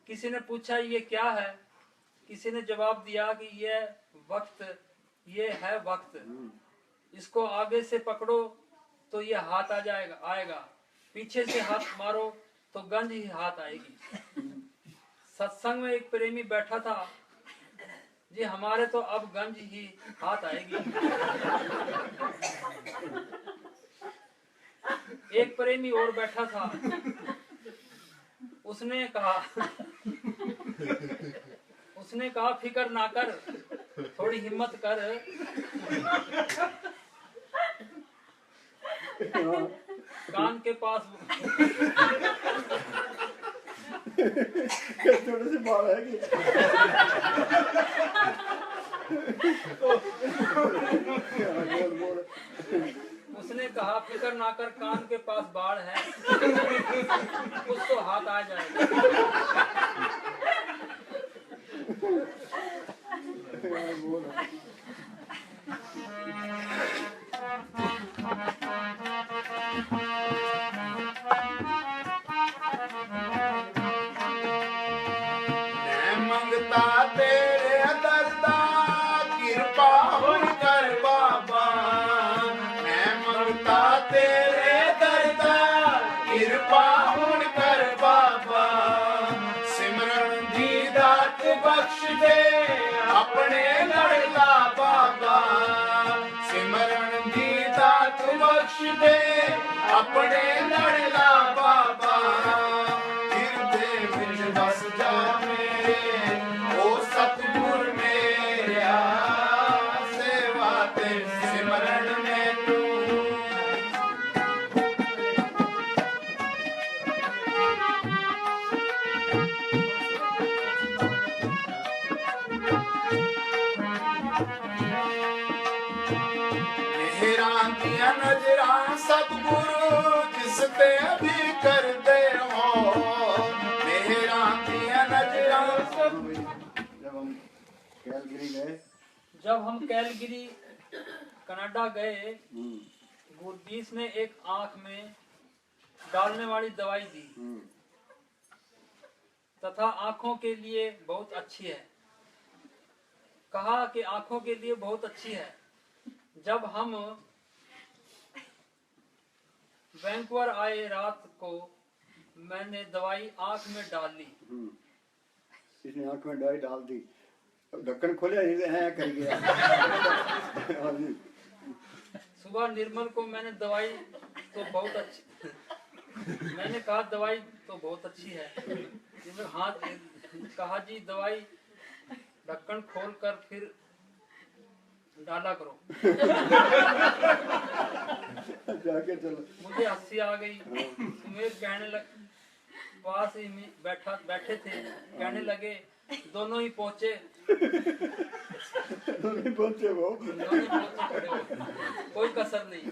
किसी ने पूछा ये क्या है? किसी ने जवाब दिया कि ये है वक्त। इसको आगे से पकड़ो तो ये हाथ आएगा, पीछे से हाथ मारो तो गंज ही हाथ आएगी। सत्संग में एक प्रेमी बैठा था जी, हमारे तो अब गंज ही हाथ आएगी। एक प्रेमी और बैठा था, उसने कहा फिकर ना कर, थोड़ी हिम्मत कर, कान के पास थोड़े से बाल है कि बोल। उसने कहा फिकर ना कर, कान के पास बाढ़ है, कुछ तो हाथ आ जाएगा। मैं मंगता तेरे दरदा कृपा हुन कर बाबा। मैं मंगता तेरे दरदा कृपा हुन कर बाबा। सिमरन दी दात बख्श दे अपने लड़ला बाबा। सिमरन दी दात बख्श दे अपने लड़ला बाबा। हिरदे विच बस जा मेरे ओ सतगुर मेरा। सेवा ते सिमरन मैनू मेहरां दियां नजरां सतगुरु जिस ते भी कर दे हो। मेहरां दियां नजरां जब हम कैलगिरी गए, कनाडा गए, गुरदीस ने एक आंख में डालने वाली दवाई दी तथा आंखों के लिए बहुत अच्छी है। कहा कि आंखों के लिए बहुत अच्छी है। जब हम वैंकूवर आए, रात को मैंने दवाई आंख में डाल ली। इसने आंख में दवाई डाल दी, ढक्कन खोले है कर गया। सुबह निर्मल को मैंने दवाई तो बहुत अच्छी मैंने कहा दवाई तो बहुत अच्छी है। हाथ कहा जी दवाई ढक्कन खोल कर फिर डाला करो। जाके चलो। मुझे हंसी आ गई। सुमेर कहने लग, पास ही में बैठे थे, कहने लगे दोनों ही पहुंचे। नहीं पहुंचे वो। दोनों पहुंचे खड़े हो, कोई कसर नहीं।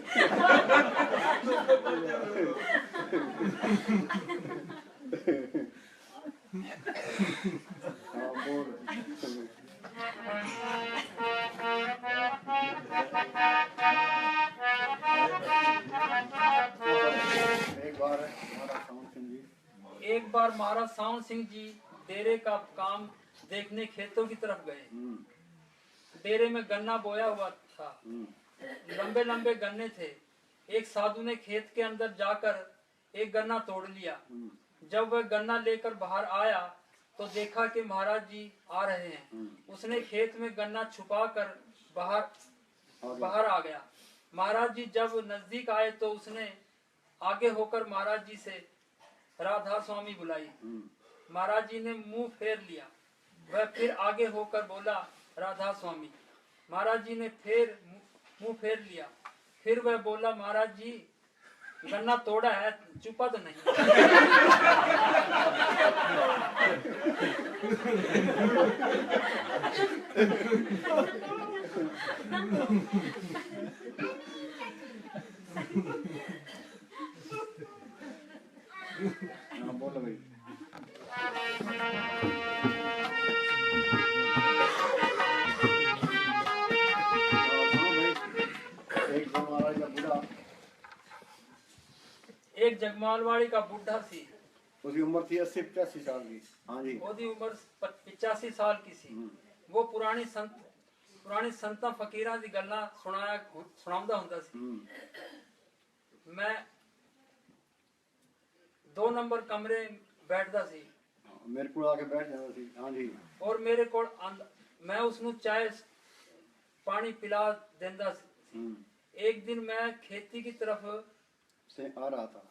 हाँ बोल। एक बार महाराज सावन सिंह जी डेरे का काम देखने खेतों की तरफ गए। डेरे में गन्ना बोया हुआ था, लंबे लंबे गन्ने थे। एक साधु ने खेत के अंदर जाकर एक गन्ना तोड़ लिया। जब वह गन्ना लेकर बाहर आया तो देखा कि महाराज जी आ रहे हैं। उसने खेत में गन्ना छुपा कर बाहर आ गया। महाराज जी जब नजदीक आए तो उसने आगे होकर महाराज जी से राधा स्वामी बुलाई। महाराज जी ने मुंह फेर लिया। वह फिर आगे होकर बोला राधा स्वामी। महाराज जी ने फिर मुंह फेर लिया। फिर वह बोला महाराज जी गन्ना तोड़ा है, चुपा तो नहीं। हाँ बोलो भाई। एक जगमालवाड़ी का बुढ़ा सी, उसकी उम्र थी 80-85 साल की। हाँ जी। ਉਹਦੀ ਉਮਰ 85 ਸਾਲ की सी। वो पुरानी संतां फकीरां दी गल्लां सुणाਉਂਦਾ ਹੁੰਦਾ ਸੀ। मैं 2 नंबर कमरे बैठदा सी। मेरे को आके बैठ जाता सी। हाँ जी। और मेरे को मैं उसनु चाय पानी पिला देंदा सी। एक दिन मैं खेती की तरफ से आ रहा था।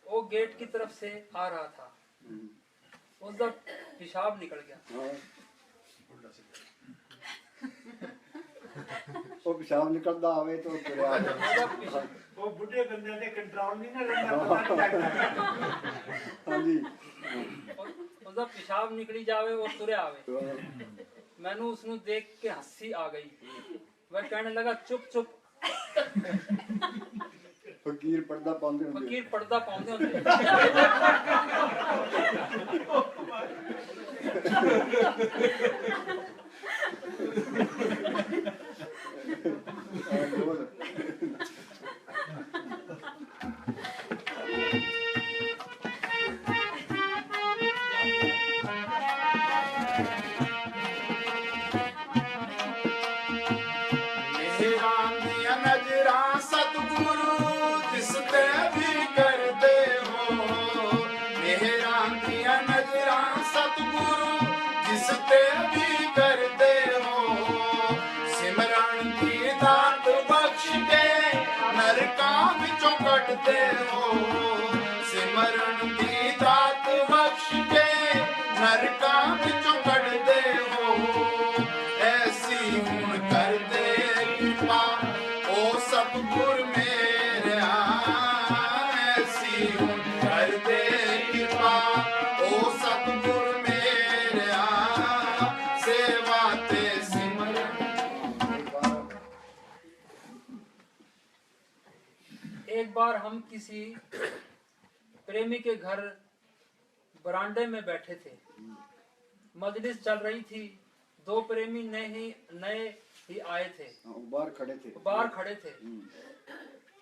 वो गेट की तरफ से आ रहा था। उसका पेशाब निकल गया। वो पेशाब निकलदा आवे तो वो बुढ़े बंदे ने कंट्रोल नहीं ना रहना, पता नहीं लगता। हाँ जी। उसका पेशाब निकली जावे और तुरे आवे। मैनू उसनु देख के हंसी आ गई। वह कहने लगा चुप चुप, फकीर पर्दा पाਉਂਦੇ ਹੁੰਦੇ। फकीर पर्दा पाਉਂਦੇ ਹੁੰਦੇ। नजरा सतगुरु जिस ते भी करते हो, मेहरा दिया नजरा सतगुरु जिस ते भी करते हो, सिमरन की दात बख्श के नरकां विचों कटते हो, सिमरन की दात बख्श के नरकां विचों कटते हो, ऐसी हुण कर दे कृपा ओ सतगुर मेरा, ऐसी हुण कर दे कृपा ओ सतगुर मेरा, सेवा ते सिमरन। एक बार हम किसी प्रेमी के घर बरामदे में बैठे थे। मजलिस चल रही थी। 2 प्रेमी नए ही आए थे। बाहर खड़े थे।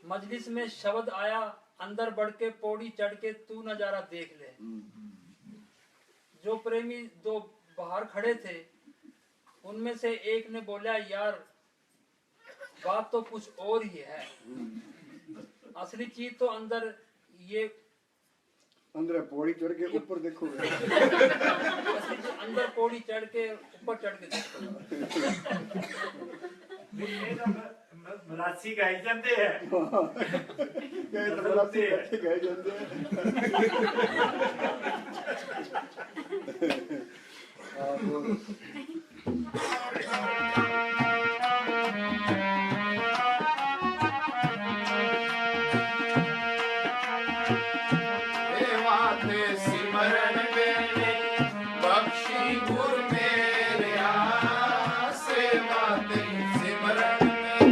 मजलिस में शब्द आया, अंदर बढ़ के पौड़ी चढ़ के तू नजारा देख ले। जो प्रेमी 2 बाहर खड़े थे, उनमें से एक ने बोला, यार बात तो कुछ और ही है। असली चीज तो अंदर पौड़ी चढ़ के ऊपर देखो। अंदर पौड़ी चढ़ के ऊपर चढ़ के देखो। मरासी गाई जाते हैं। गाए जाते सिमरन में बख्शी गुर मेरा, सेवा ते सिमरन में।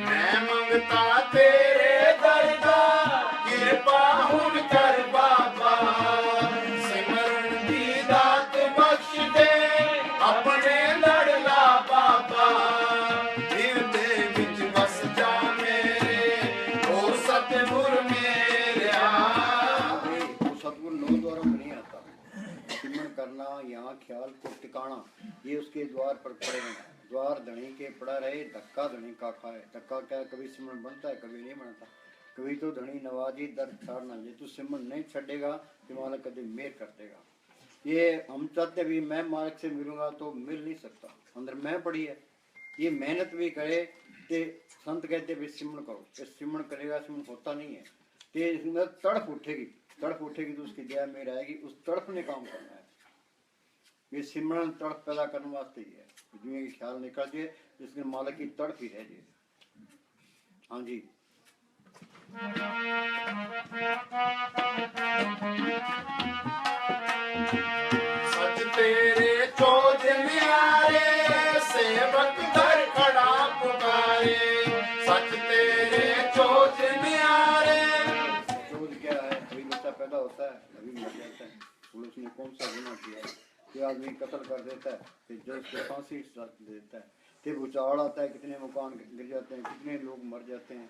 मैं मंगता तेरे दर दा कृपा हुण कर बाबा, सिमरन दी दात बख्श दे अपने लड़ला बाबा, दिल दे विच बस जा मेरे ओ सतगुर मेरा। सतगुर नो द्वारों में नहीं आता। सिमरन करना, यहाँ ख्याल को टिकाना, ये उसके द्वार पर खड़े रहना। द्वार धनी के पड़ा रहे, धक्का धनी का खाए। धक्का क्या, कभी सिमरन बनता है, कभी नहीं बनता। कभी तो धनी नवाजी दर छाड़ना, ये तू सिमरन नहीं छड़ेगा तो मालिक कभी मेर कर देगा। ये हम चाहते भी मैं मालिक से मिलूंगा तो मिल नहीं सकता। अंदर मैं पड़ी है, ये मेहनत भी करे ते संत कहते भी सिमरन करो। ये सिमरन करेगा, सिमरन होता नहीं है। तेज मतलब तड़प उठेगी तो उसकी दया में आएगी, उस तड़प ने काम करना है। ये सिमरन तड़प पैदा करने वास्ते ही है, दुनिया के ख्याल निकल जाए जिसके मालिक की तड़प ही रह जाए। हाँ जी। सच तेरे चोज न्यारे, सेवक दर खड़ा पुकारे। सच तेरे चोज न्यारे। चोज क्या है? अभी बच्चा पैदा होता है, अभी मर जाता है, बोलो उसने कौन सा गुनाह किया है? कोई आदमी कत्ल कर देता है, फिर जज को फांसी देता है, फिर भूचाल आता है, कितने मकान गिर जाते हैं, कितने लोग मर जाते हैं।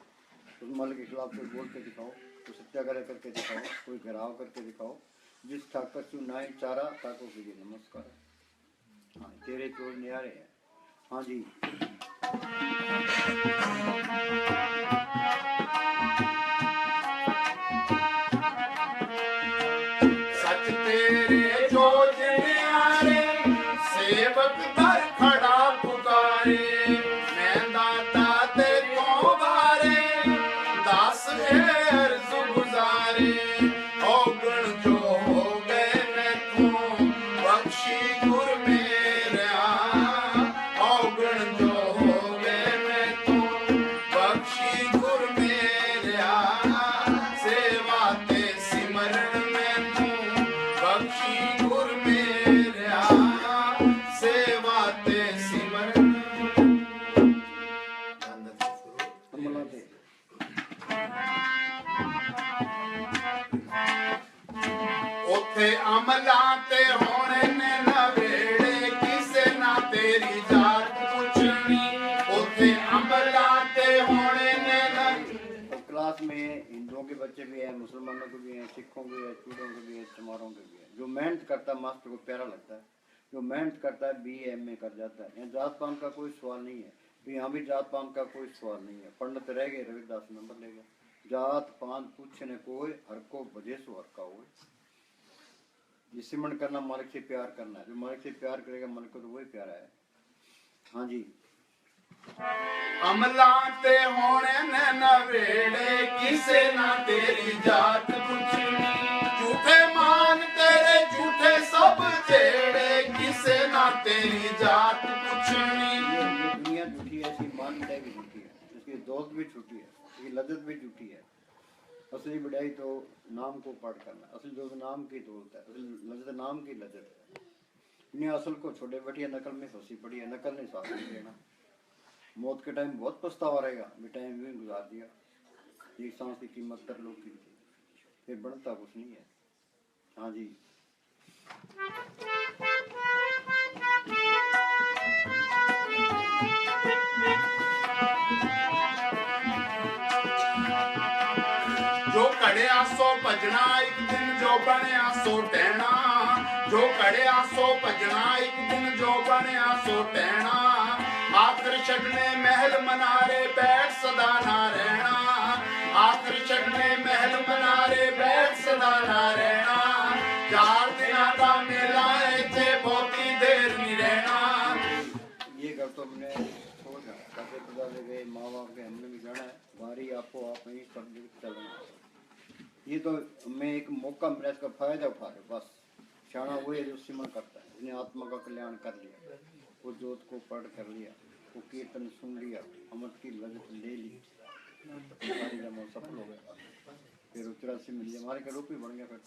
उस मालिक के खिलाफ कोई बोल के दिखाओ, कोई सत्याग्रह करके दिखाओ, कोई घराव करके दिखाओ। जिस ठाकर चू नाई चारा ताको कीजिए नमस्कार। हाँ, तेरे चोर न्यारे हैं। हाँ जी। सच तेरे चोज न्यारे, सेवक दर खड़ा पुकारे। मैं दाता ते तो बारे, दास है अर्ज गुजारे। औगण जो हो गए मैं तू, बख्शी गुर मेरा। औगण जो हो गए मैं तू, बख्शी गुर मेरा। सेवा ते सिमरन में तू, बख्शी गुर मेरा। सेवा ते सिमरन। अमला दे उथे अमला ते होने ने नवेड़े, किसे ना तेरी जात पुछनी। उथे अमला ते होने ने न। और क्लास में हिंदुओं के बच्चे भी हैं, मुसलमानों के भी हैं, सिखों के भी हैं, चूड़ों के भी हैं, चमारों के भी हैं। जो मेहनत करता है मास्टर को प्यारा लगता है, जो मेहनत करता है BA MA कर जाता है। यहाँ जात पात का कोई सवाल नहीं है, तो यहाँ भी जात पात का कोई सवाल नहीं है। पंडित रह गए, रविदास नंबर ले गया। जात पात पूछने कोई, हर को बजे सो हर का हो। ये सिमरन करना मालिक से प्यार करना है। जो मालिक से प्यार करेगा मालिक को तो वही प्यारा है। हाँ जी। अमला ते होने ने नवेड़े, किसे ना तेरी जात पुछनी। झूठे मान तेरे झूठे सब जेड़े, किसे ना तेरी जात पुछनी। ये दुनिया झूठी है, इसकी मान्यता भी झूठी है, इसकी दोस्त भी झूठी है, इसकी लज्जत भी झूठी है। असली बढ़ाई तो नाम को पाठ करना, असली दोस्त नाम की दोस्त है, असली लज्जत नाम की लज्जत है। दुनिया असल को छोड़े बैठी है, नकल में फंसी पड़ी है, नकल नहीं साथ नहीं लेना। मौत के टाइम बहुत पछतावा रहेगा, भी टाइम भी गुजार दिया। एक सांस की कीमत कर लो की थी, फिर बनता कुछ नहीं है। हाँ जी। जो कड़िया सो भजना एक दिन, जो बनया सो टहना। जो कड़िया सो भजना एक दिन, जो बनया सो टहना। आखिर छड़ने महल मनारे, बैठ सदा ना रहना। आखिर छड़ने महल मनारे, बैठ सदा ना रहना। 4 दिना का मेला है, थे बहुती देर नहीं रहना। ये घर तो हमने सोचा, कैसे पिता से गए, माँ बाप के, हमने भी जाना है। बारी आपको आप नहीं सब चलना। ये तो मैं एक मौका मिला, इसका फायदा उठा रहे। बस शाना वो है जो सिमरन करता है, उसने आत्मा का कल्याण कर लिया, वो जोत को पढ़ कर लिया, वो कीर्तन सुन लिया, अमृत की लज्जत ले ली, सारी जमा सफल हो गया। फिर 84 मिल गया, हमारे का रूप ही बन गया। फिर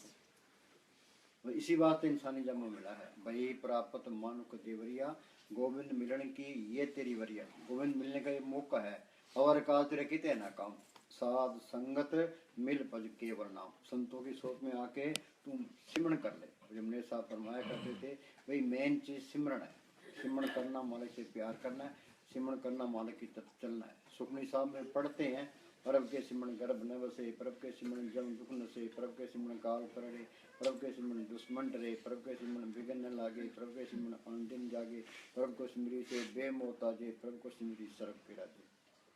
तो इसी बात से इंसानी जन्म मिला है। भाई प्राप्त मानुक देवरिया, गोविंद मिलन की ये तेरी वरिया। गोविंद मिलने का ये मौका है। और काल तेरे किते ना काम, साध संगत मिल भज केवल नाम। संतों की सोच में आके तुम सिमरन कर ले। जब मेरे साथ फरमाया करते थे, भाई मेन चीज सिमरन है। सिमरन करना मालिक से प्यार करना है, सिमरन करना मालिक की तरफ चलना है। सुखनी साहब में पढ़ते हैं, परब के सिमरन गर्भ न बसे, परब के सिमरन जम दुख न से, परब के सिमरन काल करड़े, परब के सिमरन दुश्मन डरे, परब के सिमरन विघ्न न लागे, परब के सिमरन अंतिम जागे, परब को सिमरी से बेमोता जे, परब को सिमरी सरब के राजे,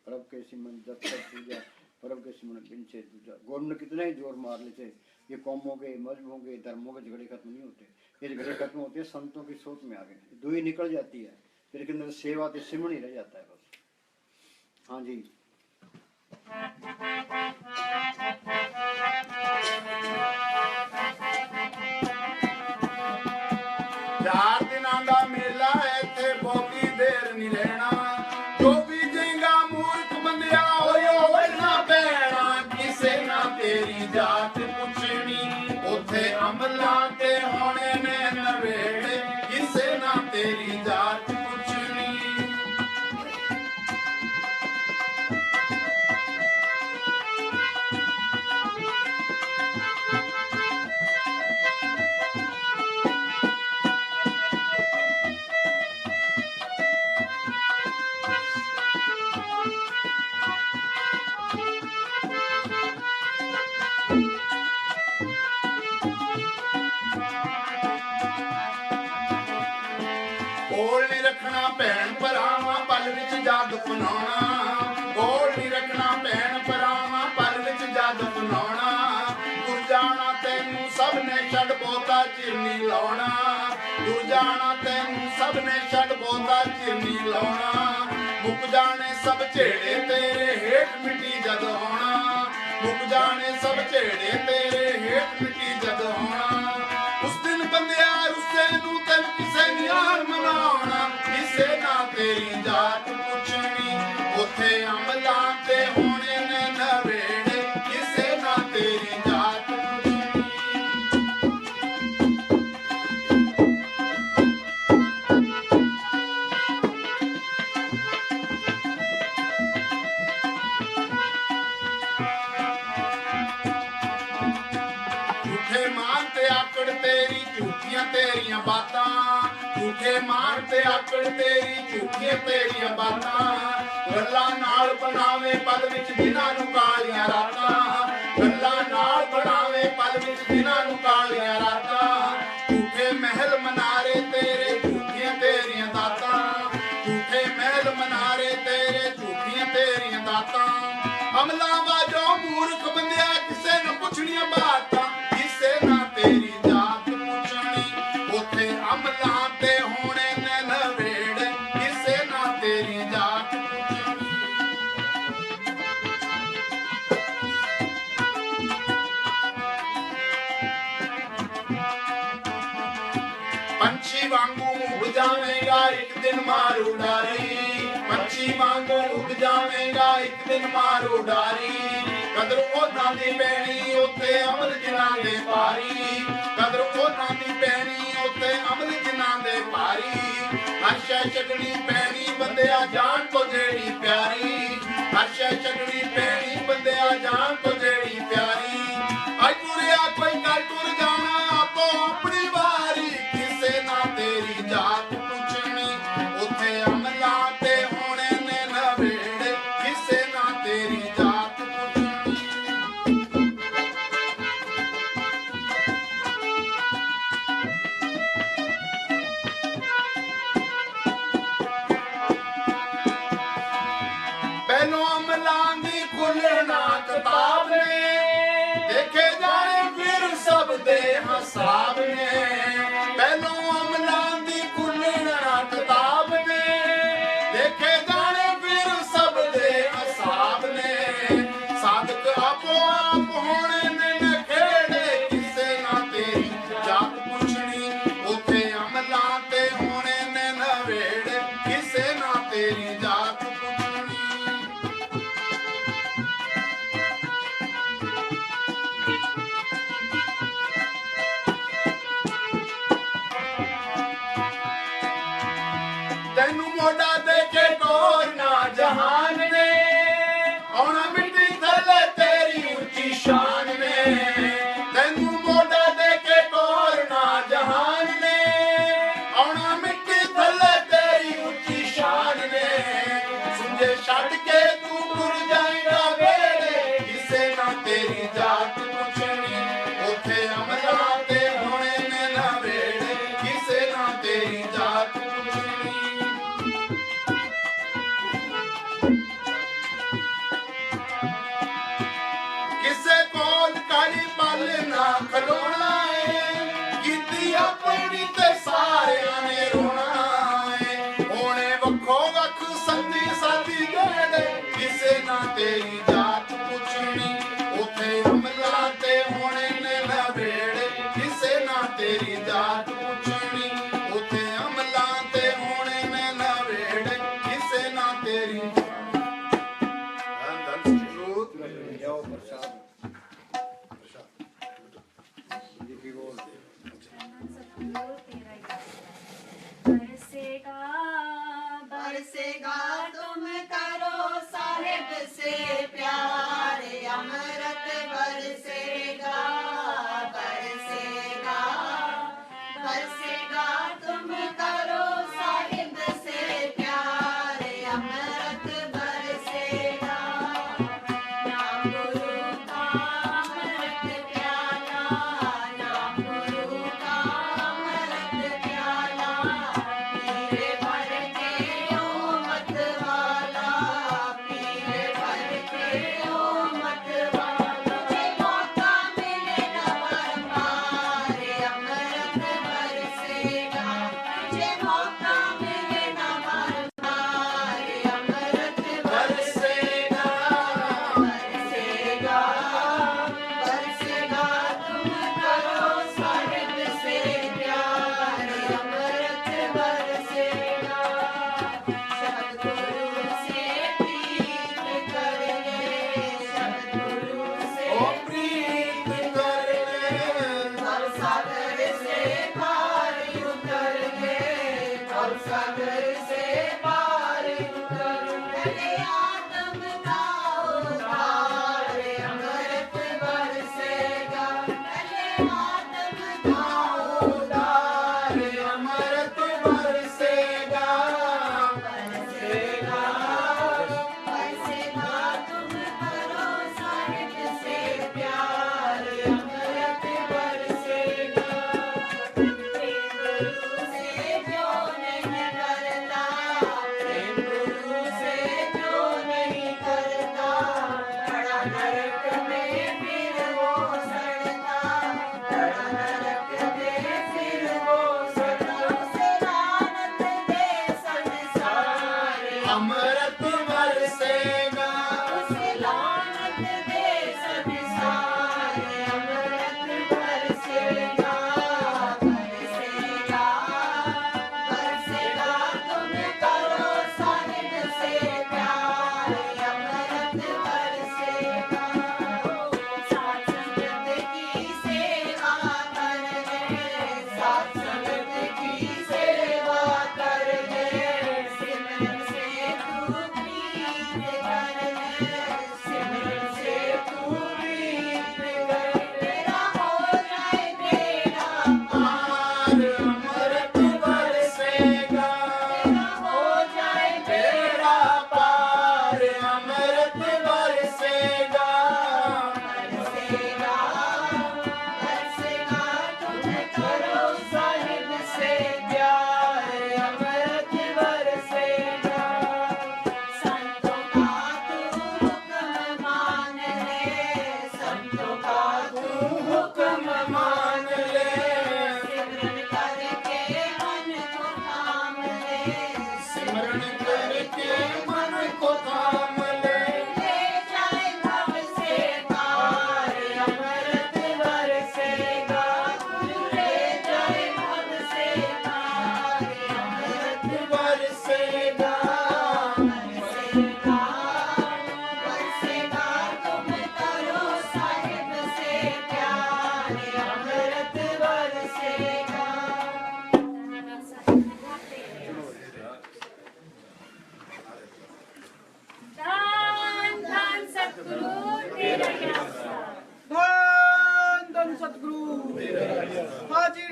परब के सिमरन जब तक पूजा, परब के सिमरन बिन से दूजा। गौरव ने कितने ही जोर मार लेते, ये कौमों के, मजहबों के, धर्मों के झगड़े खत्म नहीं होते। ये झगड़े खत्म होते हैं संतों की सोच में आगे, दो ही निकल जाती है, फिर के अंदर सेवा तो सिमरन ही रह जाता है बस। हाँ जी। ਤੇਰੀ ਜਾਤ ਪੁੱਛਣੀ ਉਥੇ ਅਮਲਾਂ ਤੇ ਹੋਣੇ ਨੇ ਨਵੇੜੇ ਕਿਸੇ ਨਾ ਤੇਰੀ ਜਾਤ ਪੁੱਛਣੀ ਕੋਲ ਨੀ ਰੱਖਣਾ ਭੈਣ ਭਰਾਵਾਂ ਪਲ ਵਿੱਚ ਜਦ ਫਨਾਉਣਾ ਕੋਲ ਨੀ ਰੱਖਣਾ ਭੈਣ ਭਰਾਵਾਂ ਪਲ ਵਿੱਚ ਜਦ ਫਨਾਉਣਾ ਤੁਰ ਜਾਣਾ ਤੈਨੂੰ ਸਭ ਨੇ ਛੱਡ ਬਹੁਤਾ ਚਿਰ ਨੀ ਲਾਉਣਾ ਤੁਰ ਜਾਣਾ ਤੈਨੂੰ ਸਭ ਨੇ ਛੱਡ ਬਹੁਤਾ ਚਿਰ ਨੀ ਲਾਉਣਾ ਮੁੱਕ ਜਾਣੇ ਸਭ ਝੇੜੇ ਤੇਰੇ ਹੇਠ ਮਿੱਟੀ ਜਦ ਆਉਣਾ ਮੁੱਕ ਜਾਣੇ ਸਭ ਝੇੜੇ ਤੇਰੇ ਹੇਠ ਮਿੱਟੀ ਜਦ ਆਉਣਾ ਉਸ ਦਿਨ ਬੰਦਿਆ ਰੁੱਸੇ ਨੂੰ ਤੈਨੂੰ ਕਿਸੇ ਨੀ ਯਾਰ ਮਨਾਉਣਾ ਕਿਸੇ ਨਾ ਤੇਰੀ ਜਾਤ ਪੁੱਛਣੀ ਉਥੇ ਅਮਲਾਂ ਤੇ ਹੋਣੇ ਨੇ ਨਵੇੜੇ ਕਿਸੇ ਨਾ ਤੇਰੀ ਜਾਤ ਪੁੱਛਣੀ ਝੂਠੇ ਮਾਨ ਤੇ ਆਕੜ ਤੇਰੀ ਝੂਠੀਆਂ ਤੇਰੀਆਂ ਬਾਤਾਂ ਝੂਠੇ ਮਾਨ ਤੇ ਆਕੜ ਤੇਰੀ ਝੂਠੀਆਂ ਤੇਰੀਆਂ ਬਾਤਾਂ ਗੱਲਾਂ ਨਾਲ ਬਣਾਵੇ ਪਲ ਵਿੱਚ ਦਿਨਾਂ ਨੂੰ ਕਾਲੀਆਂ ਰਾਤਾਂ ਗੱਲਾਂ ਨਾਲ ਬਣਾਵੇ ਪਲ ਵਿੱਚ ਦਿਨਾਂ ਨੂੰ ਕਾਲੀਆਂ ਰਾਤਾਂ ਝੂਠੇ ਮਹਿਲ ਮਨਾਰੇ ਤੇਰੇ ਝੂਠੀਆਂ ਤੇਰੀਆਂ ਦਾਤਾਂ ਝੂਠੇ ਮਹਿਲ ਮਨਾਰੇ ਤੇਰੇ ਝੂਠੀਆਂ ਤੇਰੀਆਂ ਦਾਤਾਂ ਅਮਲਾਂ ਵਾਜੋ ਮੂਰਖ ਬੰਦਿਆ ਕਿਸੇ ਨੂੰ ਪੁੱਛਣੀਆਂ ਬਾਤਾਂ ਕਿਸੇ ਨਾ ਤੇਰੀ ਜਾਤ ਪੁੱਛਣੀ ਉਥੇ ਅਮਲਾਂ ਤੇ ਹੋਣੇ ਨੇ ਨਵੇੜੇ ਕਿਸੇ ਨਾ ਤੇਰੀ ਜਾਤ ਪੁੱਛਣੀ ਪੰਛੀ ਵਾਂਗੂ ਉੱਡ ਜਾਵੇਂਗਾ ਇੱਕ ਦਿਨ ਮਾਰੂ ਡਾਰੀ ਪੰਛੀ ਵਾਂਗੂ ਉੱਡ ਜਾਵੇਂਗਾ ਇੱਕ ਦਿਨ ਮਾਰੂ ਡਾਰੀ ਕਦਰ ਉਹਨਾਂ ਦੀ ਪੈਣੀ ਉੱਤੇ ਅਮਲ ਜਿਨ੍ਹਾਂ ਦੇ ਭਾਰੀ ਕਦਰ ਉਹਨਾਂ ਦੀ ਪੈਣੀ ਉੱਤੇ ਅਮਲ ਜਿਨ੍ਹਾਂ ਦੇ ਭਾਰੀ ਹਰ ਸ਼ੈ ਛੱਡਣੀ ਪੈਣੀ ਬੰਦਿਆ ਜਾਨ ਤੋਂ ਜਿਹੜੀ ਪਿਆਰੀ ਹਰ ਸ਼ੈ ਛੱਡਣੀ ਪੈਣੀ ਬੰਦਿਆ ਜਾਨ ਤੋਂ ਜਿਹੜੀ ਪਿਆਰੀ ਅੱਜ ਤੁਰਿਆ ਕੋਈ ਕੱਲ ਤੁਰ ਜਾਣਾ ਆਪੋ ਆਪਣੀ ਵਾਰੀ ਕਿਸੇ ਨਾ ਤੇਰੀ ਜਾਤ ਪੁੱਛਣੀ ਉੱਥੇ ਅਮਲਾਂ ਤੇ ਹੋਣੇ ਨੇ ਨਵੇੜੇ ਕਿਸੇ ਨਾ ਤੇਰੀ ਜਾਤ ਪੁੱਛਣੀ ਪਹਿਲੋਂ ਅਮਲਾਂ ਦੀ ਖੁੱਲਣਾ ਕਿਤਾਬ ਨੇ ਦੇਖੇ ਜਾਣੇ ਫਿਰ ਸਭ ਦੇ ਹਿਸਾਬ ਨੇ ਪਹਿਲੋਂ ਅਮਲਾਂ ਦੀ ਖੁੱਲਣਾ ਕਿਤਾਬ ਨੇ ਦੇਖੇ ਜਾਣੇ ਫਿਰ ਸਭ ਦੇ ਹਿਸਾਬ ਨੇ ਸਾਧਕ ਆਪੋ ਆਪ ਹੋਣੇ ਨੇ ਨਖੇੜੇ ਕਿਸੇ ਨਾ ਤੇਰੀ ਜਾਤ ਪੁੱਛਣੀ ਉਥੇ ਅਮਲਾਂ ਤੇ ਹੋਣੇ ਨੇ ਨਵੇੜੇ ਕਿਸੇ ਨਾ ਤੇਰੀ ਜਾਤ ਪੁੱਛਣੀ ਤੈਨੂੰ ਮੋਢਾ ਦੇ ਕੇ ਟੋਰਨਾ ਜਹਾਨ ਨੇ ਆਉਣਾ ਮਿੱਟੀ ਥੱਲੇ ਤੇਰੀ ਉੱਚੀ ਸ਼ਾਨ ਨੇ ਤੈਨੂੰ ਮੋਢਾ ਦੇ ਕੇ ਟੋਰਨਾ ਜਹਾਨ ਨੇ ਆਉਣਾ ਮਿੱਟੀ ਥੱਲੇ ਤੇਰੀ ਉੱਚੀ ਸ਼ਾਨ ਨੇ ਸੁਝੇ ਛੱਡ ਕੇ ਤੂੰ ਟੁਰ ਜਾਏਗਾ ਵੇੜੇ ਕਿਸੇ ਨਾ ਤੇਰੀ ਜਾਤ ਪੁੱਛਣੀ ਉਥੇ ਅਮਲਾਂ ਤੇ ਹੋਣੇ ਨੇ ਨਵੇੜੇ ਕਿਸੇ ਨਾ ਤੇਰੀ ਜਾਤ ਪੁੱਛਣੀ ਕਿਸੇ ਕੋਲ ਕਾਲੀ ਪਲ ਨਾ ਖਲੋਣਾ ਏ ਕੀਤੀ ਆਪਣੀ ਤੇ ਸਾਰਿਆਂ ਨੇ ਰੋਣਾ ਏ ਹੋਣੇ ਵੱਖੋ ਵੱਖ ਸੰਦੀ ਸਾਦੀ ਗੇੜੇ ਕਿਸੇ ਨਾ ਤੇਰੀ ਜਾਤ ਪੁੱਛਣੀ ਉਥੇ ਅਮਲਾਂ ਤੇ ਹੋਣੇ ਨੇ ਨਵੇੜੇ ਕਿਸੇ ਨਾ ਤੇਰੀ ਜਾਤ ਪੁੱਛਣੀ ਉਥੇ ਅਮਲਾਂ ਤੇ ਹੋਣੇ ਨੇ ਨਵੇੜੇ ਕਿਸੇ ਨਾ ਤੇਰੀ ਜਾਤ ਜਾਓ ਪ੍ਰਸਾਦ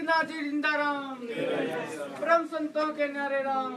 नाथ जी जिंदा राम, परम संतों के न्यारे राम।